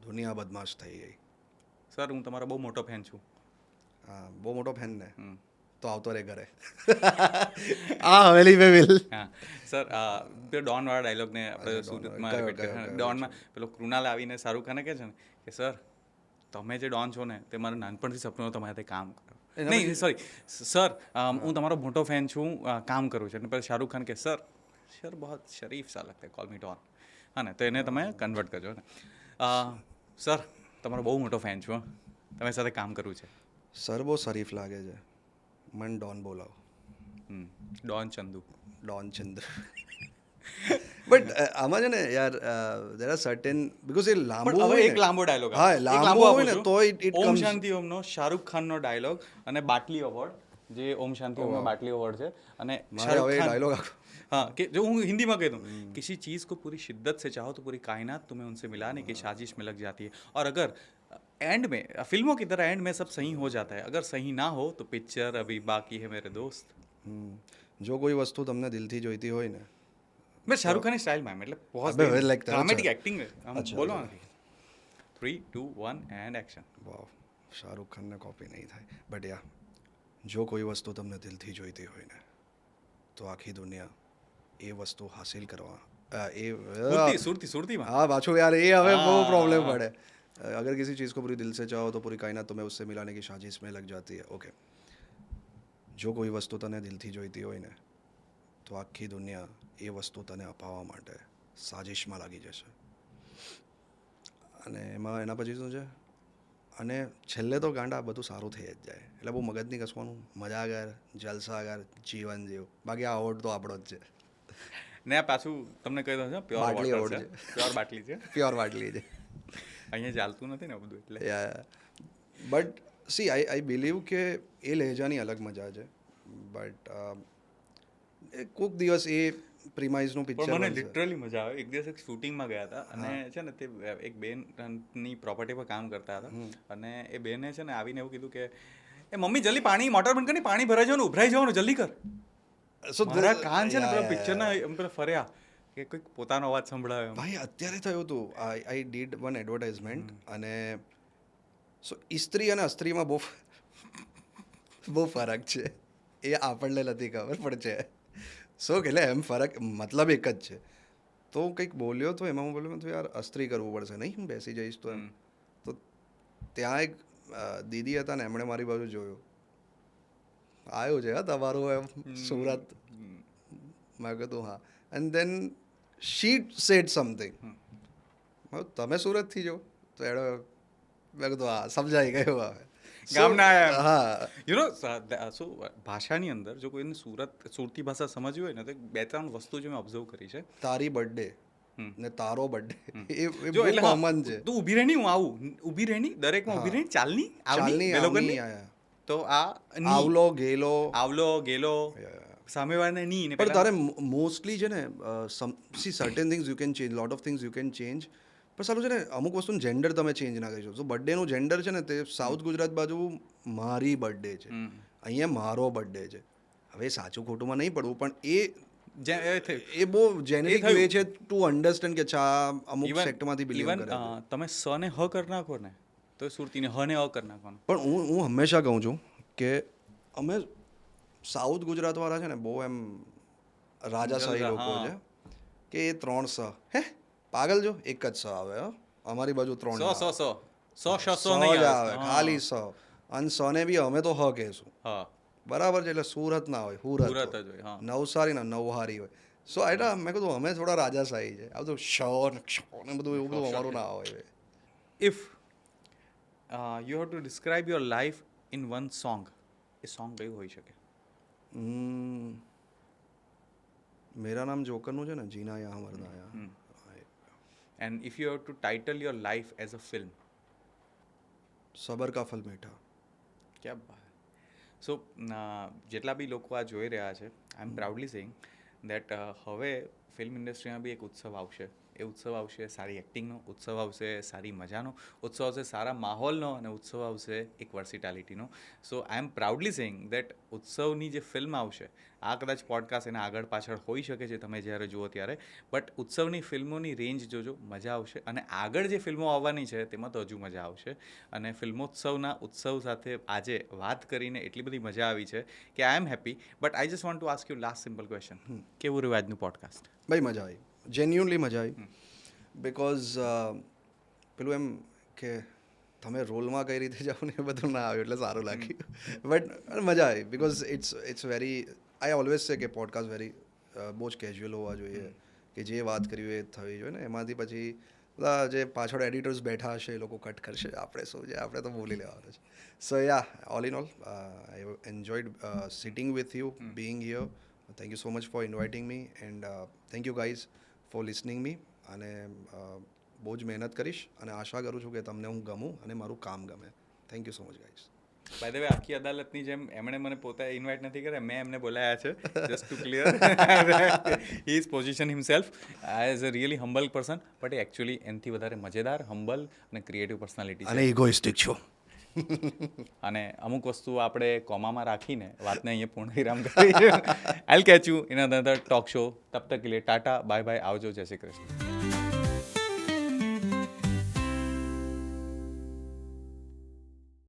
દુનિયા બદમાશ થઈ ગઈ. સર હું તમારો બહુ મોટો ફેન છું. હા બહુ મોટો ફેન ને, તો આવતો રે ઘરે આ હવેલી પે મિલ. હા સર પેલો ડોનવાળા ડાયલોગને આપણે સુરતમાં કયો, રિપીટ કયો, કરીએ કયો? ડોનમાં પેલો કૃણાલ આવીને શાહરુખ ખાને કહે છે ને કે સર તમે જે ડોન છો ને તે મારું નાનપણથી સપનું હતું તમારે તે કામ કરો. એના નહીં સોરી સર હું તમારો મોટો ફેન છું કામ કરું છું અને પછી શાહરુખ ખાન કે સર સર બહુ શરીફ સા લગતા કોલ મી ડોન. હા ને તો એને તમે કન્વર્ટ કરજો ને સર તમારો બહુ મોટો ફેન છું તમારી સાથે કામ કરવું છે. સર બહુ શરીફ લાગે છે, મને ડોન બોલાવો. ડોન ચંદુ. ડોન ચંદ્ર. બટ આમાં છે ને યાર દેર આર સર્ટેન બીકોઝ એ લાંબુ પણ હવે હોય એક ને. લાંબો ડાયલોગ હા, લાંબુ હોય ને તો it ઓમ comes- શાંતિ ઓમનો શાહરુખ ખાનનો ડાયલોગ અને બાટલી અવોર્ડ જે ઓમ શાંતિ ઓમનો બાટલી અવોર્ડ છે અને મારે શાહરુખ હવે ખાન ડાયલોગ हाँ कि जो हूँ हिंदी में कह दूँ किसी चीज़ को पूरी शिद्दत से चाहो तो पूरी कायनात तुम्हें उनसे मिलाने की साजिश में लग जाती है और अगर एंड में फिल्मों की तरह एंड में सब सही हो जाता है अगर सही ना हो तो पिक्चर अभी बाकी है मेरे दोस्त. જો કોઈ વસ્તુ તમને દિલથી જોઈતી હોય ને. मैं शाहरुख खान स्टाइल में मतलब बहुत अबे वही like ड्रामेटिक अच्छा। एक्टिंग है हम अच्छा, बोलो अच्छा। 3 2 1 एंड एक्शन. વાવ, શાહરુખ ખાનને કોપી નહીં થાય. બટ યા, જો કોઈ વસ્તુ તમને દિલથી જોઈતી હોય ને તો આખી દુનિયા એ વસ્તુ હાસિલ કરવા सुरती सुरती में हाँ बाछो यार ये हमें वो हाँ। प्रॉब्लम पड़े. अगर किसी चीज़ को पूरी दिल से चाहो तो पूरी कायनात तुम्हें उससे मिलाने की साजिश में लग जाती है. ओके, જો કોઈ વસ્તુ તને દિલથી જોઈતી હોય ને તો આખી દુનિયા એ વસ્તુ તને અપાવવા માટે સાજિશમાં લાગી જશે. અને એમાં એના પછી શું છે, અને છેલ્લે તો ગાંડા બધું સારું થઈ જ જાય. એટલે બહુ મગજ નહીં કસવાનું, મજાગર જલસાગર જીવન જીવ. બાકી આ અવોર્ડ તો આપણો જ છે, ને આ પાછું તમને કહી દઉં છું પ્યોર બાટલી વોટર award છે પ્યોર બાટલી છે પ્યોર વાટલી છે. અહીંયા ચાલતું નથી ને આ બધું એટલે બટ સી આઈ બિલીવ કે એ લહેજાની અલગ મજા છે. બટ કોઈક દિવસ એ પ્રિમાઇઝનું પણ પિક્ચર મને લિટરલી મજા આવે. એક દિવસ એક શૂટિંગમાં ગયા હતા અને છે ને તે એક બેનની પ્રોપર્ટી પર કામ કરતા હતા અને એ બેને છે ને આવીને એવું કીધું કે એ મમ્મી જલ્દી પાણી મોટર બંધ કરીને પાણી ભરાઈ જવાનું ઉભરાઈ જવાનું જલ્દી કર. મારા કાન છે ને પેલા પિક્ચરના એમ પેલા ફર્યા કે કોઈક પોતાનો અવાજ સંભળાયો. ભાઈ અત્યારે થયું હતું, આઈ ડીડ વન એડવર્ટાઇઝમેન્ટ અને સો ઇસ્ત્રી અને અસ્ત્રીમાં બહુ ફરક છે. એ આપણને નથી ખબર પણ છે. સો એટલે એમ ફરક મતલબ એક જ છે. તો હું કંઈક બોલ્યો તો એમાં હું બોલ્યો મેં તો યાર અસ્ત્રી કરવું પડશે નહીં, હું બેસી જઈશ તો એમ. તો ત્યાં એક દીદી હતા ને એમણે મારી બાજુ જોયું, આવ્યું છે હા તમારું એમ સુરત. મેં કીધું હા. And then she said something. તમે સુરતથી જો તો એણે મેં કીધું હા સમજાઈ ગયું હવે ગામના આયા. હા યુ નો શું ભાષાની અંદર જો કોઈને સુરતી ભાષા સમજવી હોય ને તો બે ત્રણ વસ્તુ જે મેં ઓબ્ઝર્વ કરી છે. તારી બર્થડે ને તારો બર્થડે એ જો બહુ એટલે હા, કોમન છે. તું ઊભી રહેની હું આવું, ઊભી રહેની દરેકમાં ઊભી રહેની ચાલની ચાલની આવની આવની ની આયા. તો આ ની. આવલો ગેલો. આવલો ગેલો સામેવાળાને ની ને પણ પેલા તારે મોસ્ટલી છે ને C certain things you can change, lot of things you can change. પણ સારું છે ને અમુક વસ્તુનું જેન્ડર તમે ચેન્જ ના કરી શકો. તો બર્થડેનું જેન્ડર છે ને તે સાઉથ ગુજરાત બાજુ મારી બર્થડે છે, અહીંયા મારો બર્થડે છે. હવે સાચું ખોટુંમાં નહીં પડવું પણ એ બહુ જેનેરિક વે છે ટુ અન્ડરસ્ટેન્ડ કે અચ્છા અમુક સેક્ટમાંથી બિલીવ ઇવન કરે છે. તમે સ ને હ કરી નાખો ને તો સુરતીને હ ને અ કરી નાખવાનું. પણ હું હંમેશા કહું છું કે અમે સાઉથ ગુજરાતવાળા છે ને બહુ એમ રાજાશાહી જલસા, લોકો હા. છે કે એ 3 સ હે પાગલ જો એક જ સ આવે હો. અમારી બાજુ 3 સો સો સો સો શ સો સ નહીં જ આવે આવે ખાલી સ. અને સ ને બી અમે તો હ કહેશું હા બરાબર છે. એટલે સુરત ના હોય હુરત સુરત હોય. જ હોય હા. નવસારી ના નવહારી હોય. સો એટલે મેં કીધું અમે થોડા રાજાશાહી છે. આ બધું શ ને ક્ષ ને બધું એવું બધું અમારું ના હોય. If you have to describe your life in one song, એ સોંગ કયું હોઈ શકે? મેરા નામ જોકરનું છે ને જીના યા મરદાયા. And if you have to title your life as a film, સબર કા ફલ મીઠા. ક્યાં બાત. સો જેટલા બી લોકો આ જોઈ રહ્યા છે, આઈ એમ પ્રાઉડલી સેઇંગ દેટ હવે ફિલ્મ ઇન્ડસ્ટ્રીમાં બી એક ઉત્સવ આવશે એ ઉત્સવ આવશે સારી એક્ટિંગનો, ઉત્સવ આવશે સારી મજાનો, ઉત્સવ આવશે સારા માહોલનો, અને ઉત્સવ આવશે એક વર્સિટાલિટીનો. સો આઈ એમ પ્રાઉડલી સેઇંગ દેટ ઉત્સવની જે ફિલ્મ આવશે, આ કદાચ પોડકાસ્ટ એના આગળ પાછળ હોઈ શકે છે તમે જ્યારે જુઓ ત્યારે, બટ ઉત્સવની ફિલ્મોની રેન્જ જોજો, મજા આવશે. અને આગળ જે ફિલ્મો આવવાની છે તેમાં તો હજુ મજા આવશે. અને ફિલ્મોત્સવના ઉત્સવ સાથે આજે વાત કરીને એટલી બધી મજા આવી છે કે I am happy. But I just want to ask you last simple question, કેવું રહ્યું આજનું પોડકાસ્ટ? ભાઈ મજા આવી, જેન્યુઅનલી મજા આવી. બિકોઝ પેલું એમ કે તમે રોલમાં કઈ રીતે જાઓ ને એ બધું ના આવ્યું એટલે સારું લાગ્યું. બટ મજા આવી because it's very, I always say કે પોડકાસ્ટ વેરી બહુ જ કેઝ્યુઅલ હોવા જોઈએ, કે જે વાત કરી હોય એ થવી જોઈએ ને. એમાંથી પછી બધા જે પાછળ એડિટર્સ બેઠા હશે એ લોકો કટ કરશે, આપણે શું છે, આપણે તો બોલી લેવાનું છે. So yeah, all in all I enjoyed sitting with you, being here. Thank you so much for inviting me and thank you guys for listening me. અને બહુ જ મહેનત કરીશ અને આશા કરું છું કે તમને હું ગમું અને મારું કામ ગમે. Thank you so much guys. By the way, આખી અદાલતની જેમ એમણે મને પોતે ઇન્વાઇટ નથી કર્યા, મેં એમને બોલાયા છે. Just to clear, he is position himself as a really humble person, but એ એકચ્યુઅલી એનાથી વધારે મજેદાર, હમ્બલ અને ક્રિએટિવ પર્સનાલિટી અને છે. ઇગોઇસ્ટિક છો. અને અમુક વસ્તુ આપણે કોમામાં રાખીને વાતને અહીંયા પૂર્ણ વિરામ કરી. I'll catch you in another talk show. તબ તક કે લીએ ટાટા, બાય બાય, આવજો, જય શ્રી કૃષ્ણ.